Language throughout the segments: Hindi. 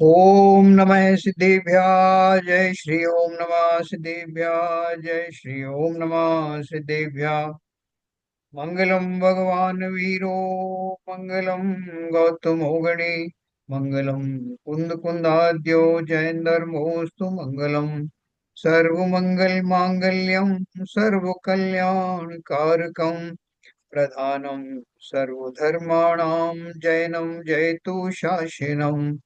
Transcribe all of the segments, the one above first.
ओम नमः सिद्धेभ्याः जय श्री ओम नमः सिद्धेभ्याः जय श्री ओम नमः सिद्धेभ्याः। मंगलम भगवान वीरो मंगलम गौतमो गणे मंगलम कुंद कुंदाद्यो जयंदर्मोस्तु मंगलम सर्वमंगल मांगल्यम सर्वकल्याणकारकम प्रधानम सर्वधर्माणां जैनं जयतु शासनम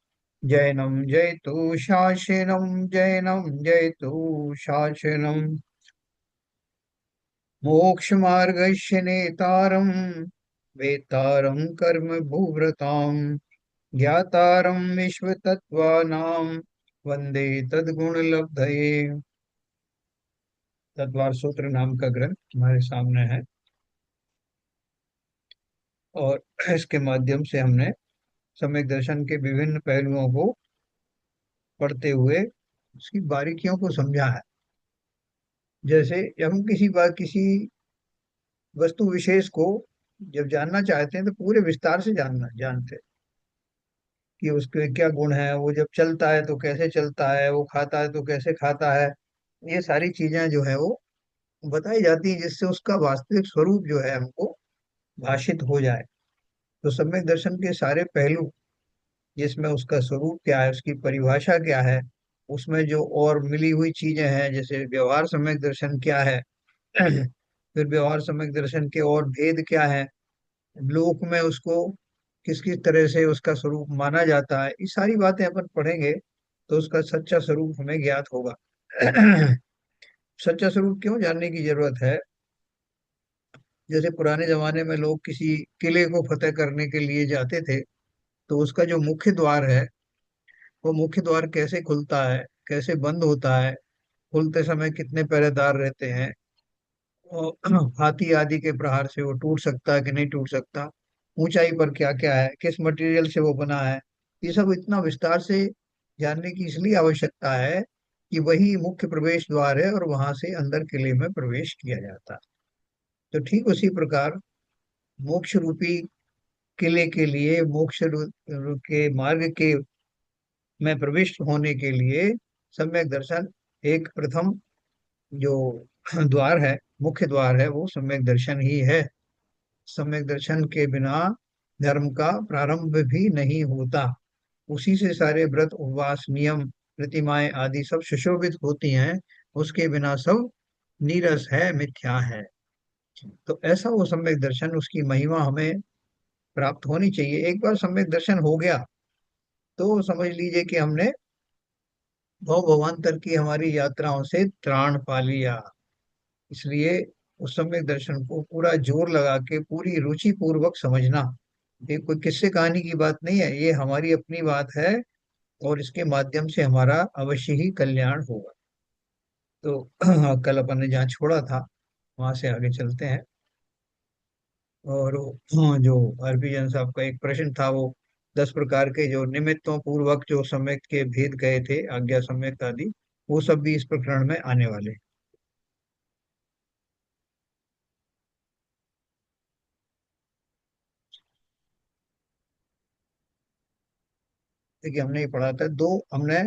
जैनं जयतु शासनम जैनं जयतु शासनम मोक्षमार्गस्य नेतारं वेतारं कर्म भूव्रतां ज्ञातारं विश्वतत्त्वानां वंदे तद्गुणलब्धये। तद्वार सूत्र नाम का ग्रंथ हमारे सामने है और इसके माध्यम से हमने सम्यक दर्शन के विभिन्न पहलुओं को पढ़ते हुए उसकी बारीकियों को समझा है। जैसे जब हम किसी बात किसी वस्तु विशेष को जब जानना चाहते हैं तो पूरे विस्तार से जानते हैं कि उसके क्या गुण है, वो जब चलता है तो कैसे चलता है, वो खाता है तो कैसे खाता है। ये सारी चीजें जो है वो बताई जाती है जिससे उसका वास्तविक स्वरूप जो है हमको भाषित हो जाए। तो सम्यक दर्शन के सारे पहलू, जिसमें उसका स्वरूप क्या है, उसकी परिभाषा क्या है, उसमें जो और मिली हुई चीजें हैं, जैसे व्यवहार सम्यक दर्शन क्या है, फिर व्यवहार सम्यक दर्शन के और भेद क्या है, लोक में उसको किस किस तरह से उसका स्वरूप माना जाता है, ये सारी बातें अपन पढ़ेंगे तो उसका सच्चा स्वरूप हमें ज्ञात होगा। सच्चा स्वरूप क्यों जानने की जरूरत है? जैसे पुराने जमाने में लोग किसी किले को फतेह करने के लिए जाते थे, तो उसका जो मुख्य द्वार है, वो मुख्य द्वार कैसे खुलता है, कैसे बंद होता है, खुलते समय कितने पहरेदार रहते हैं, और हाथी आदि के प्रहार से वो टूट सकता है कि नहीं टूट सकता, ऊंचाई पर क्या क्या है, किस मटेरियल से वो बना है, ये सब इतना विस्तार से जानने की इसलिए आवश्यकता है कि वही मुख्य प्रवेश द्वार है और वहां से अंदर किले में प्रवेश किया जाता है। तो ठीक उसी प्रकार मोक्ष रूपी किले के लिए, के मार्ग के में प्रविष्ट होने के लिए सम्यक दर्शन एक प्रथम जो द्वार है, मुख्य द्वार है, वो सम्यक दर्शन ही है। सम्यक दर्शन के बिना धर्म का प्रारंभ भी नहीं होता। उसी से सारे व्रत उपवास नियम प्रतिमाएं आदि सब सुशोभित होती हैं। उसके बिना सब नीरस है, मिथ्या है। तो ऐसा वो सम्यक दर्शन, उसकी महिमा हमें प्राप्त होनी चाहिए। एक बार सम्यक दर्शन हो गया तो समझ लीजिए कि हमने भव भवांतर की हमारी यात्राओं से त्राण पा लिया। इसलिए उस सम्यक दर्शन को पूरा जोर लगा के पूरी रुचि पूर्वक समझना। ये कोई किस्से कहानी की बात नहीं है, ये हमारी अपनी बात है और इसके माध्यम से हमारा अवश्य ही कल्याण होगा। तो कल अपन ने जहाँ छोड़ा था वहां से आगे चलते हैं। और जो हरभजन साहब का एक प्रश्न था, वो 10 प्रकार के जो निमित्तों पूर्वक जो सम्यक के भेद गए थे, आज्ञा सम्यक आदि, वो सब भी इस प्रकरण में आने वाले हैं। देखिए हमने ये पढ़ा था, हमने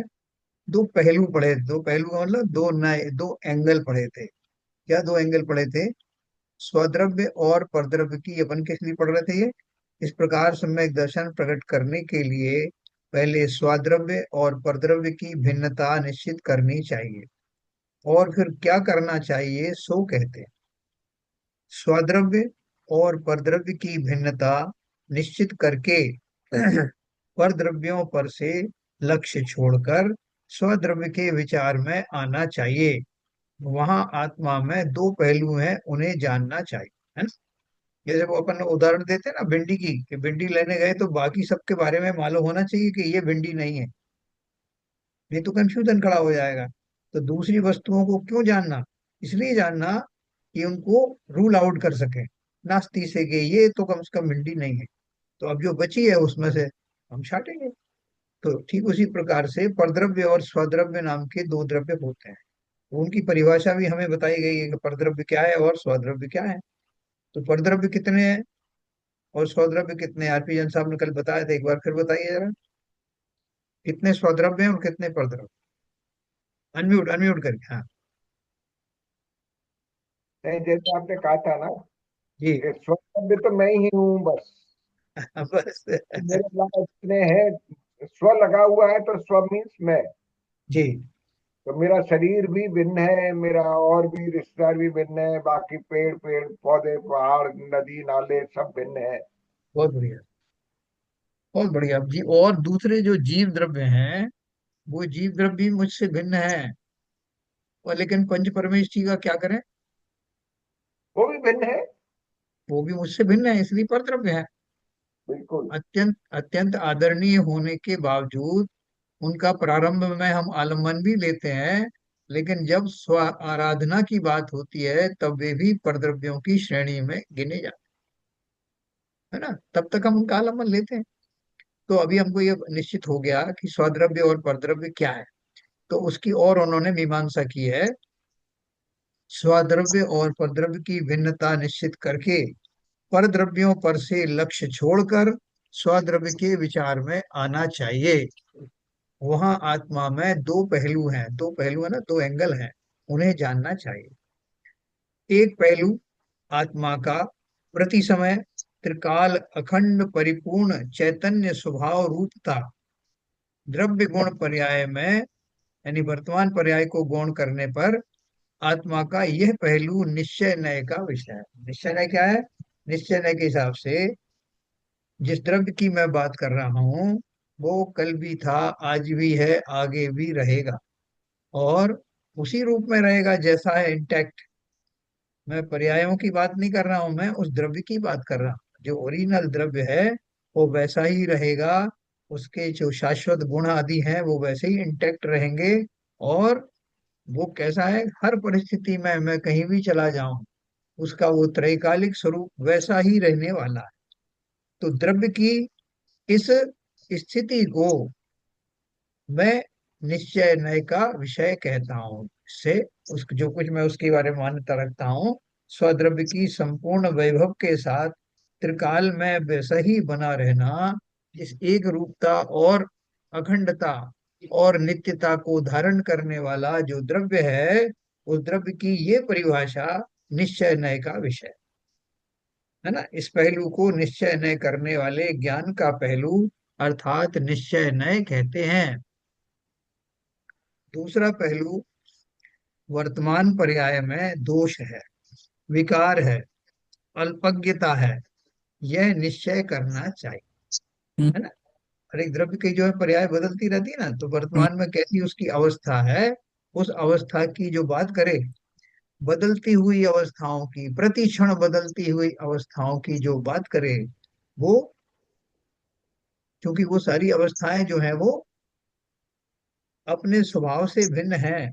दो पहलू पढ़े, दो पहलू का मतलब दो नए दो एंगल पढ़े थे। क्या दो एंगल पढ़े थे? स्वद्रव्य और परद्रव्य की अपन किस लिए पढ़ रहे थे ये? इस प्रकार सम्यक दर्शन प्रकट करने के लिए पहले स्वाद्रव्य और परद्रव्य की भिन्नता निश्चित करनी चाहिए, और फिर क्या करना चाहिए सो कहते हैं। स्वाद्रव्य और परद्रव्य की भिन्नता निश्चित करके परद्रव्यों पर से लक्ष्य छोड़कर स्वद्रव्य के विचार में आना चाहिए। वहां आत्मा में दो पहलू हैं, उन्हें जानना चाहिए, है ना। जैसे वो अपन उदाहरण देते हैं ना भिंडी की, कि भिंडी लेने गए तो बाकी सबके बारे में मालूम होना चाहिए कि ये भिंडी नहीं है, नहीं तो कंफ्यूजन खड़ा हो जाएगा। तो दूसरी वस्तुओं को क्यों जानना? इसलिए जानना कि उनको रूल आउट कर सके, नास्ती से कि ये तो कम से कम भिंडी नहीं है, तो अब जो बची है उसमें से हम छाटेंगे। तो ठीक उसी प्रकार से परद्रव्य और स्वद्रव्य नाम के दो द्रव्य होते हैं। उनकी परिभाषा भी हमें बताई गई है कि परद्रव्य क्या है और स्वद्रव्य क्या है। तो परद्रव्य कितने हैं और स्वद्रव्य कितने हैं? आरपी जन साहब ने कल बताया था, एक बार फिर बताइए जरा। कितने स्वद्रव्य हैं और कितने परद्रव्य? अनम्यूट अनम्यूट करके, हाँ। नहीं, जैसे आपने कहा था ना जी। कि स्व भी तो मैं ही हूँ बस। बस। मेरे अलावा जितने हैं, स्व लगा हुआ है तो स्व मीन्स मैं। जी। तो मेरा शरीर भी भिन्न है, मेरा और भी रिश्तेदार भी भिन्न है, बाकी पेड़ पेड़ पौधे पहाड़ नदी नाले सब भिन्न है। बहुत बढ़िया। बहुत बढ़िया जी। और दूसरे जो जीव द्रव्य हैं, वो जीव द्रव्य भी मुझसे भिन्न है। और लेकिन पंच परमेश जी का क्या करें? वो भी भिन्न है। वो भी मुझसे भिन्न है, इसलिए परद्रव्य है। बिल्कुल। अत्यंत अत्यंत आदरणीय होने के बावजूद उनका प्रारंभ में हम आलम्बन भी लेते हैं, लेकिन जब स्व आराधना की बात होती है तब वे भी परद्रव्यों की श्रेणी में गिने जाते हैं, है ना? तब तक हम उनका आलम्बन लेते हैं। तो अभी हमको ये निश्चित हो गया कि स्वद्रव्य और परद्रव्य क्या है। तो उसकी और उन्होंने मीमांसा की है। स्वद्रव्य और परद्रव्य की भिन्नता निश्चित करके परद्रव्यों पर से लक्ष्य छोड़कर स्वद्रव्य के विचार में आना चाहिए। वहां आत्मा में दो पहलू हैं, दो पहलू है ना, दो एंगल हैं, उन्हें जानना चाहिए। एक पहलू आत्मा का प्रति समय त्रिकाल अखंड परिपूर्ण चैतन्य स्वभाव रूपता द्रव्य गुण पर्याय में, यानी वर्तमान पर्याय को गौण करने पर आत्मा का यह पहलू निश्चय नय का विषय है। निश्चय नय क्या है? निश्चय नय के हिसाब से जिस द्रव्य की मैं बात कर रहा हूँ, वो कल भी था, आज भी है, आगे भी रहेगा, और उसी रूप में रहेगा जैसा है, इंटैक्ट। मैं पर्यायों की बात नहीं कर रहा हूं, मैं उस द्रव्य की बात कर रहा हूं। जो ओरिजिनल द्रव्य है वो वैसा ही रहेगा। उसके जो शाश्वत गुण आदि हैं वो वैसे ही इंटैक्ट रहेंगे। और वो कैसा है, हर परिस्थिति में मैं कहीं भी चला जाऊं, उसका वो त्रैकालिक स्वरूप वैसा ही रहने वाला है। तो द्रव्य की इस स्थिति को मैं निश्चय नय का विषय कहता हूँ। इससे उस जो कुछ मैं उसके बारे में मान्यता रखता हूँ, स्वद्रव्य की संपूर्ण वैभव के साथ त्रिकाल में वैसा ही बना रहना, इस एक रूपता और अखंडता और नित्यता को धारण करने वाला जो द्रव्य है, उस द्रव्य की ये परिभाषा निश्चय नय का विषय है ना। इस पहलू को निश्चय नय करने वाले ज्ञान का पहलू अर्थात निश्चय नय कहते हैं। दूसरा पहलू वर्तमान पर्याय में दोष है, विकार है, अल्पज्ञता है, यह निश्चय करना चाहिए, है ना। हर एक द्रव्य की जो है पर्याय बदलती रहती है ना, तो वर्तमान में कैसी उसकी अवस्था है, उस अवस्था की जो बात करे, बदलती हुई अवस्थाओं की, प्रति क्षण बदलती हुई अवस्थाओं की जो बात करे, वो, क्योंकि वो सारी अवस्थाएं जो है वो अपने स्वभाव से भिन्न है,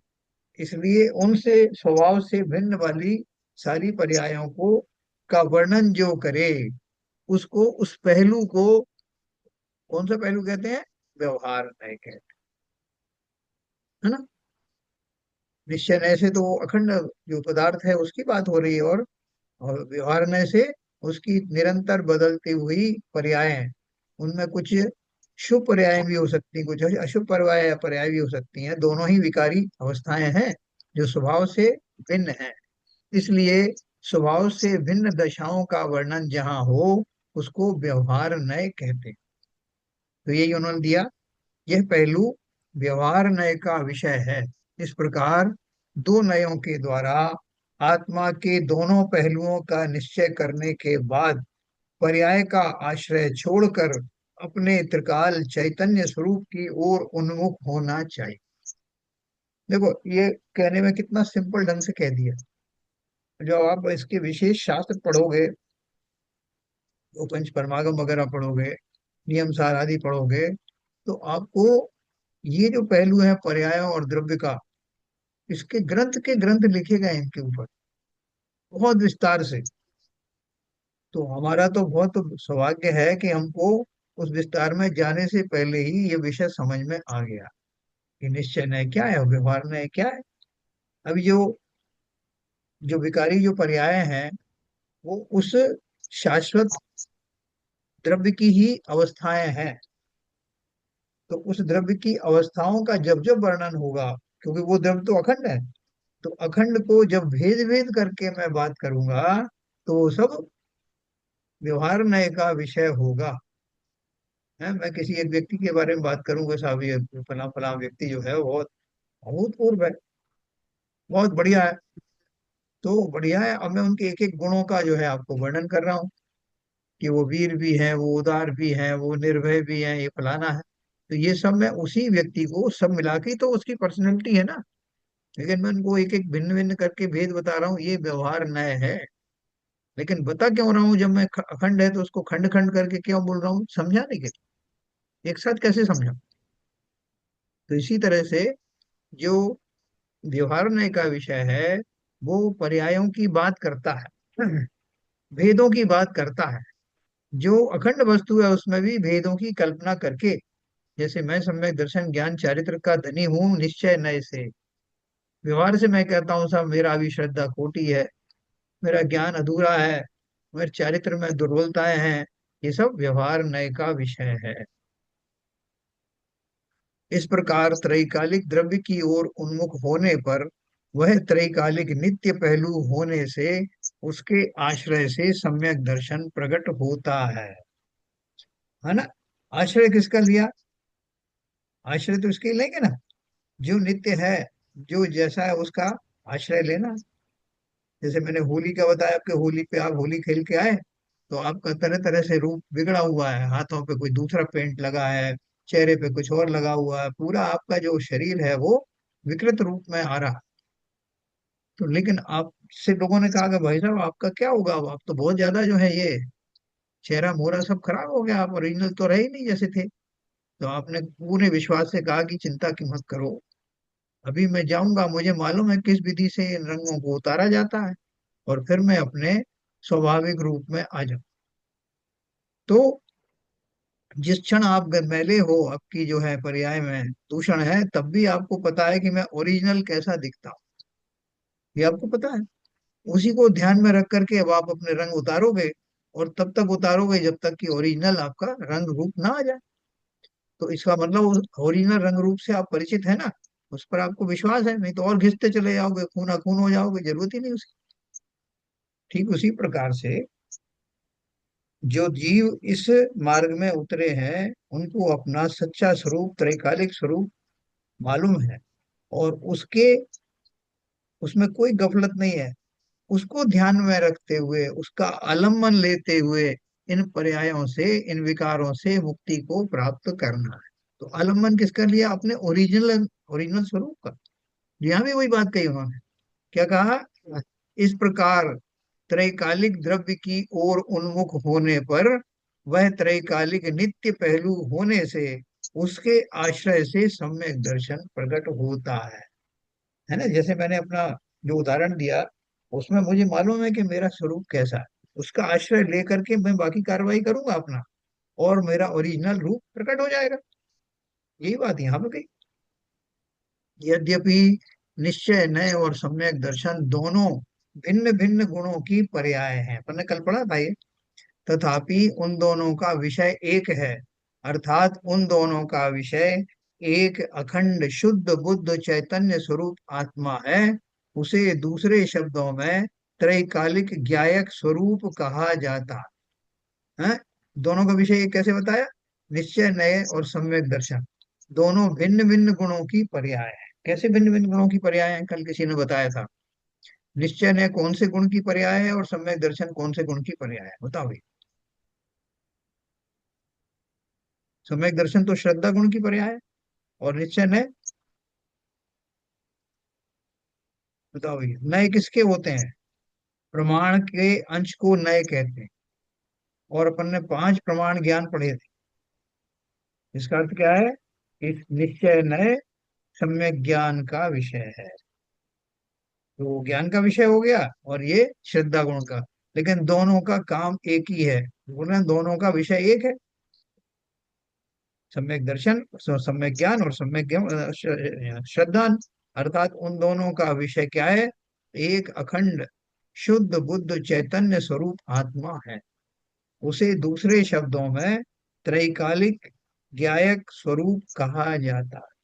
इसलिए उनसे स्वभाव से भिन्न वाली सारी पर्यायों को का वर्णन जो करे, उसको, उस पहलू को कौन सा पहलू कहते हैं? व्यवहार नय कहते हैं, है ना। निश्चय नय से तो वो अखंड जो पदार्थ है उसकी बात हो रही है, और व्यवहार नय से उसकी निरंतर बदलती हुई पर्याय, उनमें कुछ शुभ पर्याय भी हो सकती हैं, कुछ अशुभ पर्याय पर्याय भी हो सकती हैं। दोनों ही विकारी अवस्थाएं हैं जो स्वभाव से भिन्न है। इसलिए स्वभाव से भिन्न दशाओं का वर्णन जहाँ हो, उसको व्यवहार नय कहते हैं। तो यही उन्होंने दिया, यह पहलू व्यवहार नय का विषय है। इस प्रकार दो नयों के द्वारा आत्मा के दोनों पहलुओं का निश्चय करने के बाद पर्याय का आश्रय छोड़कर अपने त्रिकाल चैतन्य स्वरूप की ओर उन्मुख होना चाहिए। देखो ये कहने में कितना सिंपल ढंग से कह दिया। जो आप इसके विशेष शास्त्र पढ़ोगे, वो पंच परमागम वगैरह पढ़ोगे, नियम सार आदि पढ़ोगे, तो आपको ये जो पहलू है पर्यायों और द्रव्य का, इसके ग्रंथ के ग्रंथ लिखे गए हैं इनके ऊपर, बहुत विस्तार से। तो हमारा तो बहुत सौभाग्य है कि हमको उस विस्तार में जाने से पहले ही ये विषय समझ में आ गया कि निश्चय न्याय क्या है और व्यवहार न्याय क्या है। अभी जो जो विकारी जो पर्याय हैं, वो उस शाश्वत द्रव्य की ही अवस्थाएं हैं। तो उस द्रव्य की अवस्थाओं का जब जब वर्णन होगा, क्योंकि वो द्रव्य तो अखंड है, तो अखंड को जब भेद भेद करके मैं बात करूंगा, तो वो सब व्यवहार नय का विषय होगा। है, मैं किसी एक व्यक्ति के बारे में बात करूंगा, साहब ये फला फला व्यक्ति जो है वो बहुत अभूतपूर्व है, बहुत बढ़िया है, तो बढ़िया है। अब मैं उनके एक एक गुणों का जो है आपको वर्णन कर रहा हूँ, कि वो वीर भी है, वो उदार भी है, वो निर्भय भी है, ये फलाना है। तो ये सब मैं उसी व्यक्ति को सब मिला के ही तो उसकी पर्सनैलिटी है ना। लेकिन मैं उनको एक एक भिन्न भिन्न करके भेद बता रहा हूँ, ये व्यवहार नय है। लेकिन बता क्यों रहा हूँ, जब मैं अखंड है तो उसको खंड खंड करके क्यों बोल रहा हूँ, समझाने के लिए। एक साथ कैसे समझा। तो इसी तरह से जो व्यवहार नय का विषय है, वो पर्यायों की बात करता है, भेदों की बात करता है। जो अखंड वस्तु है उसमें भी भेदों की कल्पना करके, जैसे मैं सम्यक दर्शन ज्ञान चारित्र का धनी हूँ निश्चय नय से। व्यवहार से मैं कहता हूँ साहब मेरा अभी श्रद्धा खोटी है, मेरा ज्ञान अधूरा है, मेरे चारित्र में दुर्बलताएं हैं। ये सब व्यवहार नय का विषय है। इस प्रकार त्रैकालिक द्रव्य की ओर उन्मुख होने पर वह त्रैकालिक नित्य पहलू होने से उसके आश्रय से सम्यक दर्शन प्रकट होता है ना। आश्रय किसका लिया, आश्रय तो इसके लेंगे ना, जो नित्य है, जो जैसा है उसका आश्रय लेना। जैसे मैंने होली का बताया, आपके होली पे आप होली खेल के आए, तो आपका तरह तरह से रूप बिगड़ा हुआ है, हाथों पे कोई दूसरा पेंट लगा है, चेहरे पे कुछ और लगा हुआ है, पूरा आपका जो शरीर है वो विकृत रूप में आ रहा है। तो लेकिन आपसे लोगों ने कहा कि भाई साहब आपका क्या होगा, अब आप तो बहुत ज्यादा जो है ये चेहरा मोहरा सब खराब हो गया, आप ओरिजिनल तो रहे ही नहीं जैसे थे। तो आपने पूरे विश्वास से कहा कि चिंता की मत करो, अभी मैं जाऊंगा, मुझे मालूम है किस विधि से इन रंगों को उतारा जाता है, और फिर मैं अपने स्वाभाविक रूप में आ जाऊं। तो जिस क्षण आप मैले हो, आपकी जो है पर्याय में दूषण है, तब भी आपको पता है कि मैं ओरिजिनल कैसा दिखता हूँ, ये आपको पता है। उसी को ध्यान में रख करके अब आप अपने रंग उतारोगे, और तब तक उतारोगे जब तक कि ओरिजिनल आपका रंग रूप ना आ जाए। तो इसका मतलब उस ओरिजिनल रंग रूप से आप परिचित है ना, उस पर आपको विश्वास है, नहीं तो और घिसते चले जाओगे, खूना खून हो जाओगे, जरूरत ही नहीं उसकी। ठीक उसी प्रकार से जो जीव इस मार्ग में उतरे हैं, उनको अपना सच्चा स्वरूप, त्रैकालिक स्वरूप मालूम है, और उसके उसमें कोई गफलत नहीं है। उसको ध्यान में रखते हुए, उसका आलम्बन लेते हुए, इन पर्यायों से, इन विकारों से मुक्ति को प्राप्त करना है। तो आलम्बन किसका लिया, अपने ओरिजिनल ओरिजिनल स्वरूप का। यहाँ भी वही बात कही उन्होंने, क्या कहा, इस प्रकार त्रैकालिक द्रव्य की ओर उन्मुख होने पर वह त्रैकालिक नित्य पहलू होने से उसके आश्रय से सम्यक दर्शन प्रकट होता है ना। जैसे मैंने अपना जो उदाहरण दिया, उसमें मुझे मालूम है कि मेरा स्वरूप कैसा है, उसका आश्रय लेकर के मैं बाकी कार्रवाई करूंगा अपना, और मेरा ओरिजिनल रूप प्रकट हो जाएगा। यही बात यहाँ पे कही। यद्यपि निश्चय नय और सम्यक दर्शन दोनों भिन्न भिन्न गुणों की पर्याय हैं, अपन ने कल पढ़ा था ये, तथापि उन दोनों का विषय एक है। अर्थात उन दोनों का विषय एक अखंड शुद्ध बुद्ध चैतन्य स्वरूप आत्मा है। उसे दूसरे शब्दों में त्रैकालिक ज्ञायक स्वरूप कहा जाता है। दोनों का विषय एक कैसे बताया, निश्चय नय और सम्यक दर्शन दोनों भिन्न भिन्न गुणों की पर्याय है। कैसे भिन्न भिन्न गुणों की पर्याय है, कल किसी ने बताया था। निश्चय नय कौन से गुण की पर्याय है, और सम्यक दर्शन कौन से गुण की पर्याय है, बताओ भाई। सम्यक दर्शन तो श्रद्धा गुण की पर्याय है, और निश्चय नय, बताओ भैया, नय किसके होते हैं, प्रमाण के अंश को नय कहते हैं। और अपन ने 5 प्रमाण ज्ञान पढ़े थे। इसका अर्थ क्या है, इस निश्चय नय सम्यक ज्ञान का विषय है। तो ज्ञान का विषय हो गया, और ये श्रद्धा गुण का। लेकिन दोनों का काम एक ही है, बोल रहे हैं दोनों का विषय एक है, सम्यक दर्शन, सम्यक ज्ञान, और सम्यक श्रद्धा। अर्थात उन दोनों का विषय क्या है, एक अखंड शुद्ध बुद्ध चैतन्य स्वरूप आत्मा है। उसे दूसरे शब्दों में त्रैकालिक ज्ञायक स्वरूप कहा जाता है।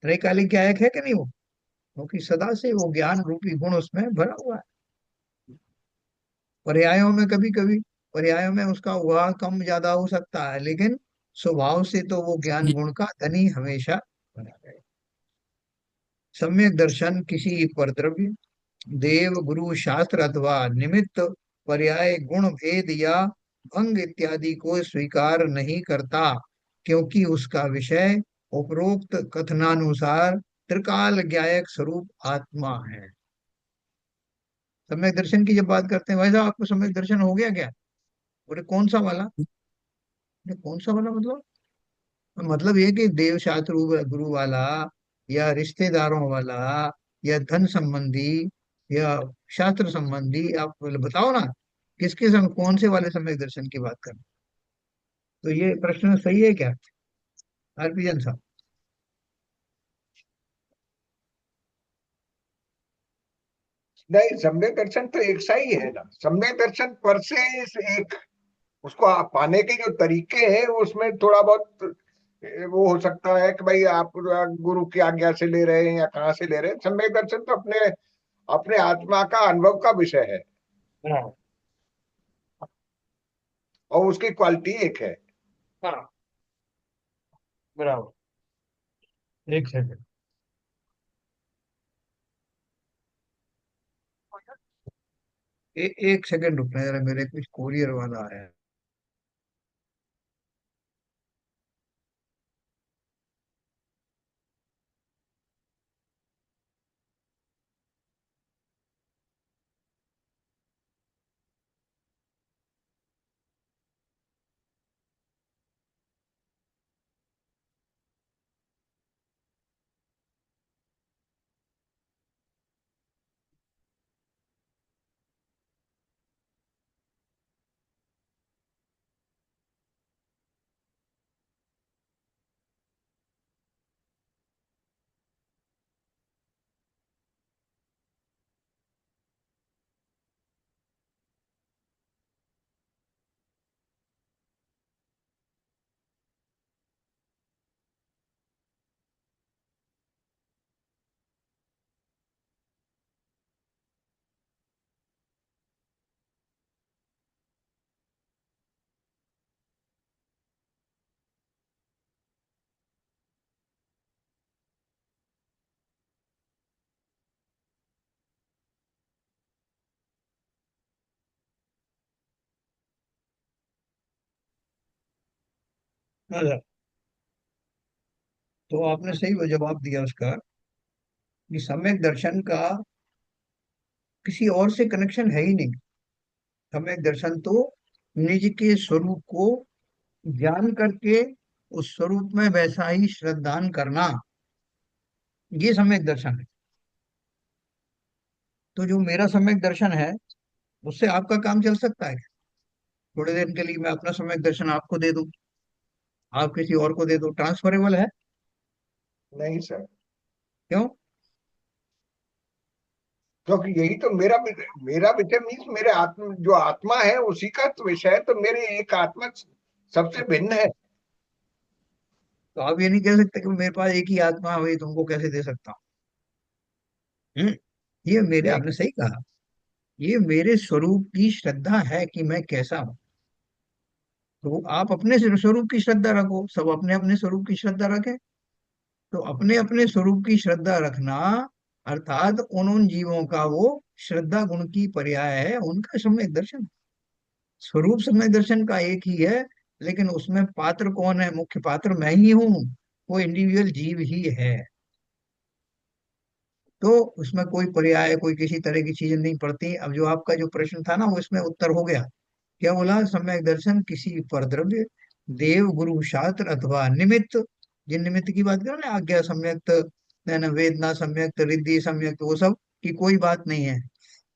त्रैकालिक ज्ञायक है कि नहीं वो? क्योंकि सदा से वो ज्ञान रूपी गुण उसमें भरा हुआ है। पर्यायों में कभी कभी, पर्यायों में उसका वह कम ज्यादा हो सकता है, लेकिन स्वभाव से तो वो ज्ञान गुण का धनी हमेशा बना रहे। सम्यक दर्शन किसी परद्रव्य, देव गुरु शास्त्र अथवा निमित्त, पर्याय गुण भेद या भंग इत्यादि को स्वीकार नहीं करता, क्योंकि उसका विषय उपरोक्त कथनानुसार त्रिकाल ज्ञायक स्वरूप आत्मा है। सम्यक दर्शन की जब बात करते हैं, वैसा आपको सम्यक दर्शन हो गया क्या? बोले कौन सा वाला? ये कौन सा वाला मतलब ये कि देव शास्त्र गुरु वाला, या रिश्तेदारों वाला, या धन संबंधी, या शास्त्र संबंधी, आप बताओ ना, किसके संग कौन से वाले सम्यक दर्शन की बात कर? तो ये प्रश्न सही है क्या, हरभजन साहब? नहीं, सम्यक दर्शन तो एक सा ही है ना। सम्यक दर्शन पर से इस एक, उसको पाने के जो तरीके हैं उसमें थोड़ा बहुत वो हो सकता है कि भाई आप गुरु की आज्ञा से ले रहे हैं या कहाँ से ले रहे हैं। सम्यक दर्शन तो अपने अपने आत्मा का अनुभव का विषय है, हाँ। और उसकी क्वालिटी एक है। हाँ, बराबर। एक सेकंड, एक सेकंड रुकना जरा, मेरे कुछ कोरियर वाला है। अच्छा, तो आपने सही जवाब दिया उसका, कि सम्यक दर्शन का किसी और से कनेक्शन है ही नहीं। सम्यक दर्शन तो निज के स्वरूप को जान करके उस स्वरूप में वैसा ही श्रद्धान करना, ये सम्यक दर्शन है। तो जो मेरा सम्यक दर्शन है, उससे आपका काम चल सकता है? थोड़ी देर के लिए मैं अपना सम्यक दर्शन आपको दे दूं, आप किसी और को दे दो, ट्रांसफरेबल है? नहीं सर, क्यों? क्योंकि यही तो मेरा विषय मीन्स मेरे आत्मा, जो आत्मा है उसी का तो विषय है, तो मेरे एक आत्मा सबसे भिन्न है। तो आप ये नहीं कह सकते कि मेरे पास एक ही आत्मा है, वही तुमको कैसे दे सकता हूँ? ये मेरे, नहीं, आपने सही कहा, ये मेरे स्वरूप की श्रद्धा है कि मैं कैसा हूँ। तो आप अपने स्वरूप की श्रद्धा रखो, सब अपने अपने स्वरूप की श्रद्धा रखें। तो अपने अपने स्वरूप की श्रद्धा रखना अर्थात उन उन जीवों का वो श्रद्धा गुण की पर्याय है, उनका सम्यक दर्शन। स्वरूप सम्यक दर्शन का एक ही है, लेकिन उसमें पात्र कौन है? मुख्य पात्र मैं ही हूँ, वो इंडिविजुअल जीव ही है। तो उसमें कोई पर्याय, कोई किसी तरह की चीजें नहीं पड़ती। अब जो आपका जो प्रश्न था ना, वो इसमें उत्तर हो गया। क्या बोला? सम्यक दर्शन किसी परद्रव्य, देव गुरु शास्त्र अथवा निमित्त, जिन निमित्त की बात करो ना, आज्ञा सम्यक्त, है ना, वेदना सम्यक्त, रिद्धि सम्यक्त, वो सब की कोई बात नहीं है।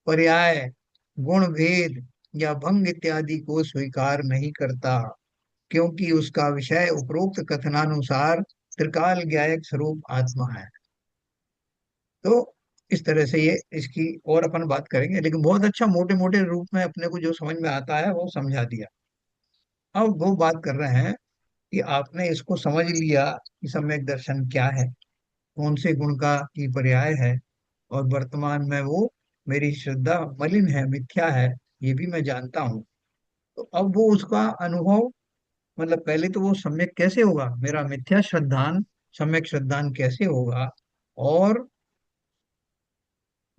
पर्याय गुण भेद या भंग इत्यादि को स्वीकार नहीं करता, क्योंकि उसका विषय उपरोक्त कथनानुसार त्रिकाल ज्ञायक स्वरूप आत्मा है। तो इस तरह से ये इसकी और अपन बात करेंगे, लेकिन बहुत अच्छा मोटे मोटे रूप में अपने को जो समझ में आता है वो समझा दिया। अब वो बात कर रहे हैं कि आपने इसको समझ लिया कि सम्यक दर्शन क्या है, कौन से गुण का की पर्याय है, और वर्तमान में वो मेरी श्रद्धा मलिन है, मिथ्या है, ये भी मैं जानता हूँ। तो अब वो उसका अनुभव, मतलब पहले तो वो सम्यक कैसे होगा, मेरा मिथ्या श्रद्धान सम्यक श्रद्धान कैसे होगा, और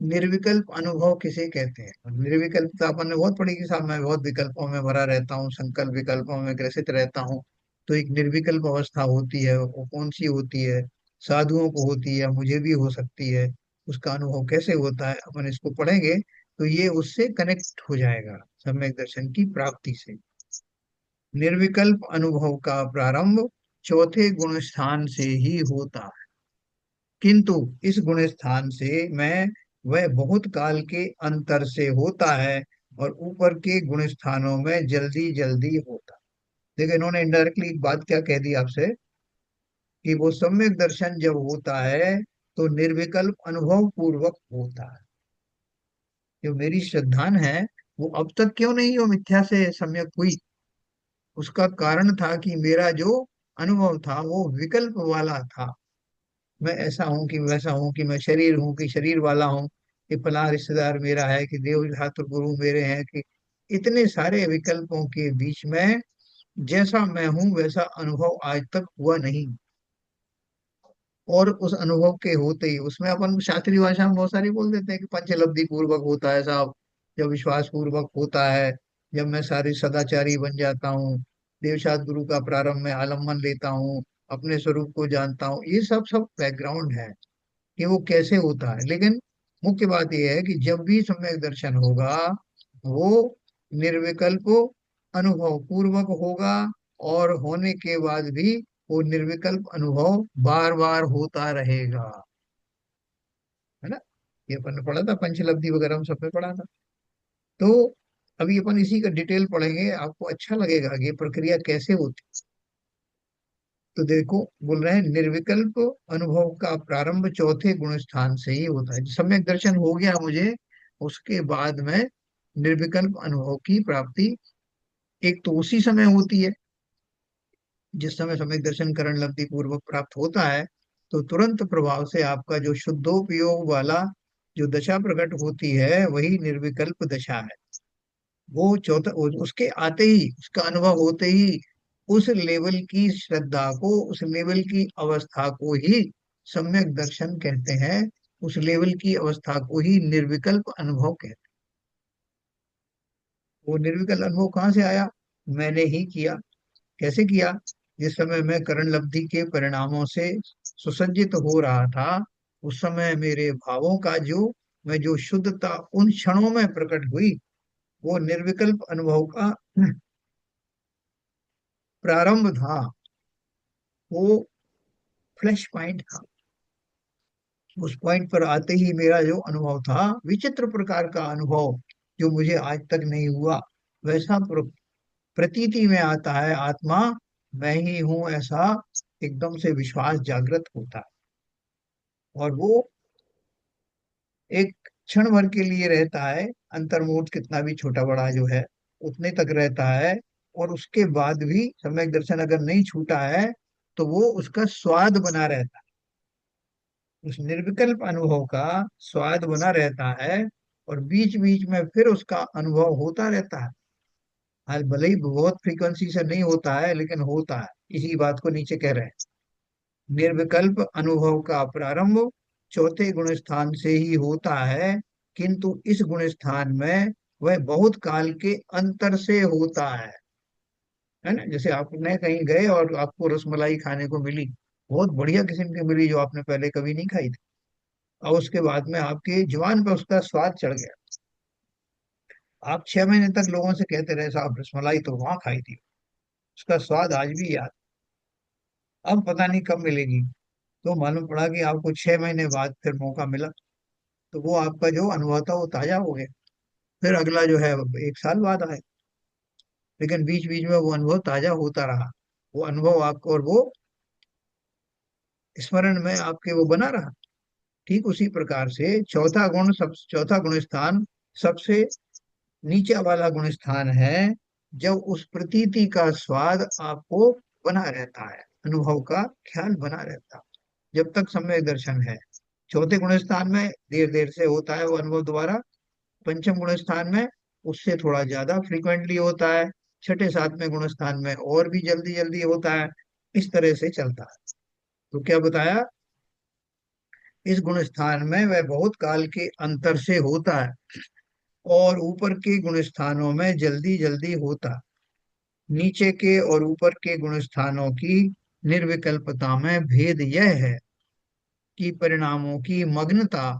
निर्विकल्प अनुभव किसे कहते हैं। निर्विकल्प तो अपन ने बहुत पढ़ी कि साहब मैं बहुत विकल्पों में भरा रहता हूँ, संकल्प विकल्पों में ग्रसित रहता हूँ। तो एक निर्विकल्प अवस्था होती है, वो कौन सी होती है, साधुओं को होती है, मुझे भी हो सकती है। उसका अनुभव कैसे होता है अपन इसको पढ़ेंगे, तो ये उससे कनेक्ट हो जाएगा सम्यक दर्शन की प्राप्ति से। निर्विकल्प अनुभव का प्रारंभ चौथे गुण स्थान से ही होता है, किंतु इस गुण स्थान से मैं वह बहुत काल के अंतर से होता है, और ऊपर के गुण स्थानों में जल्दी जल्दी होता है। देखिए इन्होंने इनडायरेक्टली एक बात क्या कह दी आपसे, कि वो सम्यक दर्शन जब होता है तो निर्विकल्प अनुभव पूर्वक होता है। जो मेरी श्रद्धान है वो अब तक क्यों नहीं वो मिथ्या से सम्यक हुई, उसका कारण था कि मेरा जो अनुभव था वो विकल्प वाला था। मैं ऐसा हूँ कि वैसा हूँ, कि मैं शरीर हूँ कि शरीर वाला हूँ, कि फलां रिश्तेदार मेरा है, कि देव ठाकुर गुरु मेरे हैं, कि इतने सारे विकल्पों के बीच में जैसा मैं हूँ वैसा अनुभव आज तक हुआ नहीं। और उस अनुभव के होते ही उसमें अपन शास्त्रीय भाषा में बहुत सारी बोल देते हैं कि पंचलब्धि पूर्वक होता है साहब, जब विश्वास पूर्वक होता है, जब मैं सारी सदाचारी बन जाता हूँ, देवशास्त्र गुरु का प्रारंभ में आलम्बन लेता हूँ, अपने स्वरूप को जानता हूँ, ये सब सब बैकग्राउंड है कि वो कैसे होता है। लेकिन मुख्य बात यह है कि जब भी सम्यक दर्शन होगा वो निर्विकल्प अनुभव पूर्वक होगा, और होने के बाद भी वो निर्विकल्प अनुभव बार बार होता रहेगा, है ना। ये अपन ने पढ़ा था पंचलब्धि वगैरह हम सब में पढ़ा था। तो अभी अपन इसी का डिटेल पढ़ेंगे, आपको अच्छा लगेगा कि ये प्रक्रिया कैसे होती। तो देखो बोल रहे हैं निर्विकल्प अनुभव का प्रारंभ चौथे गुण स्थान से ही होता है। सम्यक दर्शन हो गया मुझे, उसके बाद में निर्विकल्प अनुभव की प्राप्ति एक तो उसी समय होती है जिस समय सम्यक दर्शन करण लब्धि पूर्वक प्राप्त होता है। तो तुरंत प्रभाव से आपका जो शुद्धोपयोग वाला जो दशा प्रकट होती है वही निर्विकल्प दशा है। वो चौथा उसके आते ही, उसका अनुभव होते ही उस लेवल की श्रद्धा को, उस लेवल की अवस्था को ही सम्यक दर्शन कहते हैं। उस लेवल की अवस्था को ही निर्विकल्प अनुभव कहते हैं। वो निर्विकल्प अनुभव कहाँ से आया, मैंने ही किया। कैसे किया, जिस समय मैं करण लब्धि के परिणामों से सुसज्जित हो रहा था, उस समय मेरे भावों का जो, मैं जो शुद्धता उन क्षणों में प्रकट हुई, वो निर्विकल्प अनुभव का प्रारंभ था। वो फ्लैश पॉइंट था। उस पॉइंट पर आते ही मेरा जो अनुभव था, विचित्र प्रकार का अनुभव जो मुझे आज तक नहीं हुआ, वैसा प्रतीति में आता है। आत्मा मैं ही हूं ऐसा एकदम से विश्वास जागृत होता है, और वो एक क्षण भर के लिए रहता है। अंतर्मुहूर्त कितना भी छोटा बड़ा जो है उतने तक रहता है, और उसके बाद भी सम्यक दर्शन अगर नहीं छूटा है तो वो उसका स्वाद बना रहता है, उस निर्विकल्प अनुभव का स्वाद बना रहता है, और बीच बीच में फिर उसका अनुभव होता रहता है। आज भले ही बहुत फ्रीक्वेंसी से नहीं होता है लेकिन होता है, इसी बात को नीचे कह रहे हैं। निर्विकल्प अनुभव का प्रारंभ चौथे गुण स्थान से ही होता है, किंतु इस गुण स्थान में वह बहुत काल के अंतर से होता है ना। जैसे आपने कहीं गए और आपको रसमलाई खाने को मिली, बहुत बढ़िया किस्म की मिली जो आपने पहले कभी नहीं खाई थी, और उसके बाद में आपके जुबान पर उसका स्वाद चढ़ गया। आप 6 महीने तक लोगों से कहते रहे साहब रसमलाई तो वहां खाई थी, उसका स्वाद आज भी याद, अब पता नहीं कब मिलेगी। तो मालूम पड़ा कि आपको 6 महीने बाद फिर मौका मिला, तो वो आपका जो अनुभव था वो ताजा हो गया। फिर अगला जो है 1 साल बाद आए, लेकिन बीच बीच में वो अनुभव ताजा होता रहा, वो अनुभव आपको, और वो स्मरण में आपके वो बना रहा। ठीक उसी प्रकार से चौथा गुण स्थान सबसे नीचे वाला गुण स्थान है, जब उस प्रतीति का स्वाद आपको बना रहता है, अनुभव का ख्याल बना रहता है जब तक सम्यक दर्शन है। चौथे गुण स्थान में देर देर से होता है वो अनुभव दोबारा। पंचम गुण स्थान में उससे थोड़ा ज्यादा फ्रीक्वेंटली होता है। छठे सातवें गुण स्थान में और भी जल्दी जल्दी होता है। इस तरह से चलता है। तो क्या बताया, इस गुण स्थान में वह बहुत काल के अंतर से होता है और ऊपर के गुण स्थानों में जल्दी जल्दी होता है। नीचे के और ऊपर के गुण स्थानों की निर्विकल्पता में भेद यह है कि परिणामों की मग्नता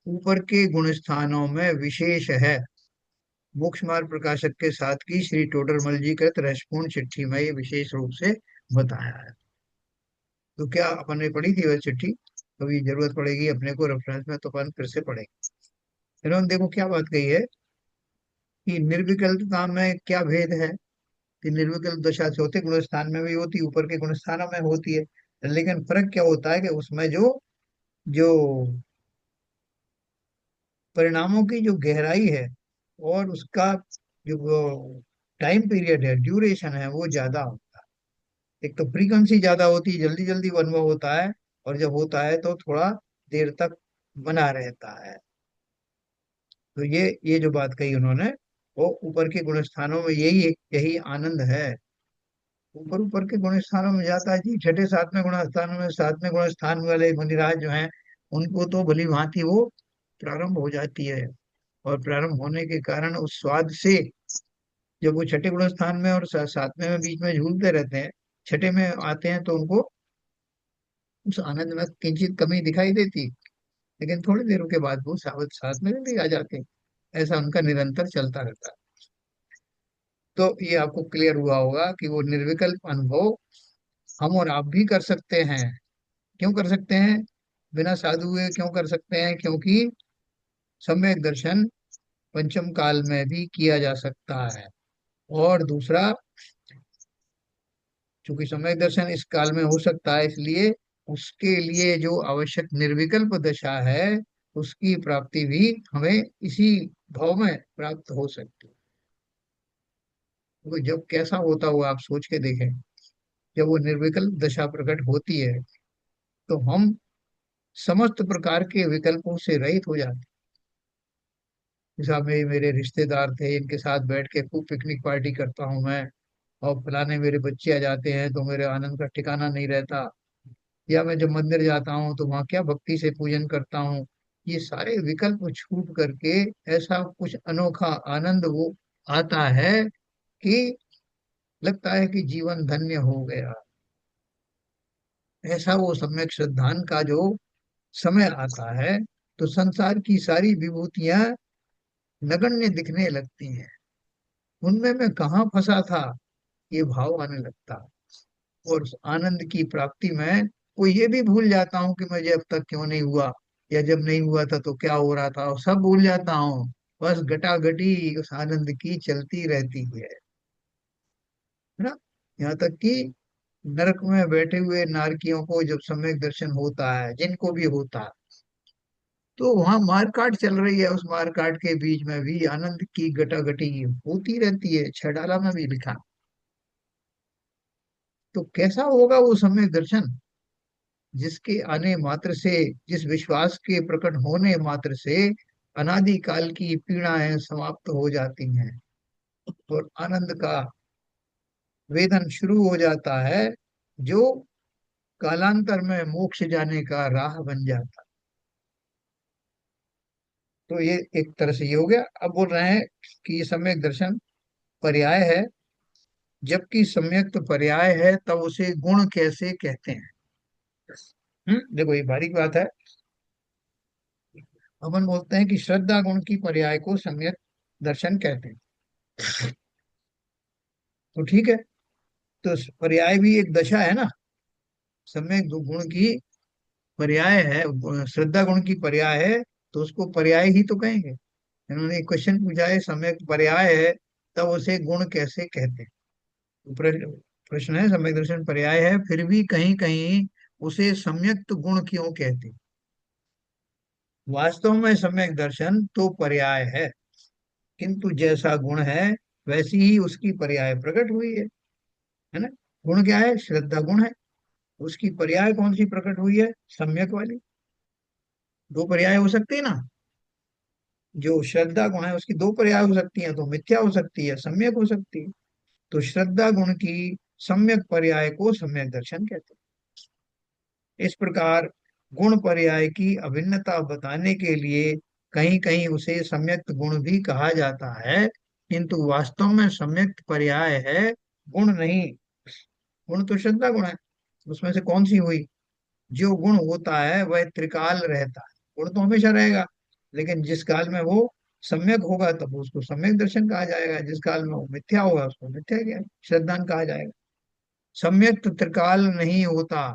ऊपर के गुण स्थानों में विशेष है। मोक्षमार्ग प्रकाशक के साथ की श्री टोडरमल जी कृत रहस्यपूर्ण चिट्ठी में ये विशेष रूप से बताया है। तो क्या अपन ने पढ़ी थी वह चिट्ठी, कभी जरूरत पड़ेगी अपने को रेफरेंस में तो अपन फिर से पढ़ेंगे। इन्होंने देखो क्या बात कही है कि निर्विकल्पता में क्या भेद है, कि निर्विकल्प दशा चौथे गुण स्थान में भी होती, ऊपर के गुण स्थानों में होती है। लेकिन फर्क क्या होता है कि उसमें जो जो परिणामों की जो गहराई है और उसका जो टाइम पीरियड है, ड्यूरेशन है, वो ज्यादा होता है। एक तो फ्रीक्वेंसी ज्यादा होती है, जल्दी जल्दी अनुभव होता है, और जब होता है तो थोड़ा देर तक बना रहता है। तो ये जो बात कही उन्होंने, वो ऊपर के गुण स्थानों में यही यही आनंद है। ऊपर ऊपर के गुण स्थानों में जाता है जी, छठे सातवें गुण स्थानों में, सातवें गुण स्थान वाले मुनिराज जो हैं उनको तो भली भांति वो प्रारंभ हो जाती है। और प्रारंभ होने के कारण उस स्वाद से, जब वो छठे गुण स्थान में और सातवें में बीच में झूलते रहते हैं, छठे में आते हैं तो उनको उस आनंद में किंचित कमी दिखाई देती, लेकिन थोड़ी देर के बाद वो सातवें में भी आ जाते हैं। ऐसा उनका निरंतर चलता रहता है। तो ये आपको क्लियर हुआ होगा कि वो निर्विकल्प अनुभव हम और आप भी कर सकते हैं। क्यों कर सकते हैं, बिना साधु हुए क्यों कर सकते हैं, क्योंकि सम्यक दर्शन पंचम काल में भी किया जा सकता है। और दूसरा, चूंकि सम्यक दर्शन इस काल में हो सकता है, इसलिए उसके लिए जो आवश्यक निर्विकल्प दशा है उसकी प्राप्ति भी हमें इसी भाव में प्राप्त हो सकती है। तो जब कैसा होता हुआ आप सोच के देखें, जब वो निर्विकल्प दशा प्रकट होती है तो हम समस्त प्रकार के विकल्पों से रहित हो जाते हैं। जैसा मेरे रिश्तेदार थे, इनके साथ बैठ के खूब पिकनिक पार्टी करता हूँ मैं, और फलाने मेरे बच्चे आ जाते हैं तो मेरे आनंद का ठिकाना नहीं रहता। या मैं जब मंदिर जाता हूँ तो वहाँ क्या भक्ति से पूजन करता हूँ। ये सारे विकल्प छूट करके ऐसा कुछ अनोखा आनंद वो आता है कि लगता है कि जीवन धन्य हो गया। ऐसा वो सम्यक श्रद्धान का जो समय आता है तो संसार की सारी विभूतियां नगण्य दिखने लगती हैं। उनमें मैं कहाँ फंसा था, ये भाव आने लगता। और उस आनंद की प्राप्ति में वो ये भी भूल जाता हूँ कि मुझे अब तक क्यों नहीं हुआ, या जब नहीं हुआ था तो क्या हो रहा था, और सब भूल जाता हूँ। बस गटागटी उस आनंद की चलती रहती है ना। यहाँ तक कि नरक में बैठे हुए नारकियों को जब सम्यक दर्शन होता है, जिनको भी होता है, तो वहां मारकाट चल रही है, उस मारकाट के बीच में भी आनंद की गटागटी होती रहती है। छडाला में भी लिखा। तो कैसा होगा वो सम्यक दर्शन, जिसके आने मात्र से, जिस विश्वास के प्रकट होने मात्र से अनादि काल की पीड़ाएं समाप्त हो जाती हैं और आनंद का वेदन शुरू हो जाता है, जो कालांतर में मोक्ष जाने का राह बन जाता। तो ये एक तरह से ये हो गया। अब बोल रहे हैं कि ये सम्यक दर्शन पर्याय है, जबकि सम्यक तो पर्याय है तब उसे गुण कैसे कहते हैं। देखो ये बारीक बात है। अपन बोलते हैं कि श्रद्धा गुण की पर्याय को सम्यक दर्शन कहते हैं, तो ठीक है। तो पर्याय भी एक दशा है ना, सम्यक गुण की पर्याय है, श्रद्धा गुण की पर्याय है, तो उसको पर्याय ही तो कहेंगे। इन्होंने एक क्वेश्चन पूछा है, सम्यक पर्याय है तब उसे गुण कैसे कहते हैं। तो प्रश्न है, सम्यक दर्शन पर्याय है फिर भी कहीं कहीं उसे सम्यक्त गुण क्यों कहते हैं। वास्तव में सम्यक दर्शन तो पर्याय है, किंतु जैसा गुण है वैसी ही उसकी पर्याय प्रकट हुई है ना। गुण क्या है? श्रद्धा गुण है। उसकी पर्याय कौन सी प्रकट हुई है? सम्यक वाली। दो पर्याय हो सकते हैं ना। जो श्रद्धा गुण है उसकी दो पर्याय हो सकती है, तो मिथ्या हो सकती है, सम्यक हो सकती है। तो श्रद्धा गुण की सम्यक पर्याय को सम्यक दर्शन कहते हैं। इस प्रकार गुण पर्याय की अभिन्नता बताने के लिए कहीं कहीं उसे सम्यक गुण भी कहा जाता है, किंतु वास्तव में सम्यक पर्याय है, गुण नहीं। गुण तो श्रद्धा गुण है, उसमें से कौन सी हुई? जो गुण होता है वह त्रिकाल रहता है। गुण तो हमेशा रहेगा, लेकिन जिस काल में वो सम्यक होगा तब उसको सम्यक दर्शन कहा जाएगा, जिस काल में वो मिथ्या होगा उसको मिथ्या ज्ञान श्रद्धान कहा जाएगा। सम्यक तो त्रिकाल नहीं होता,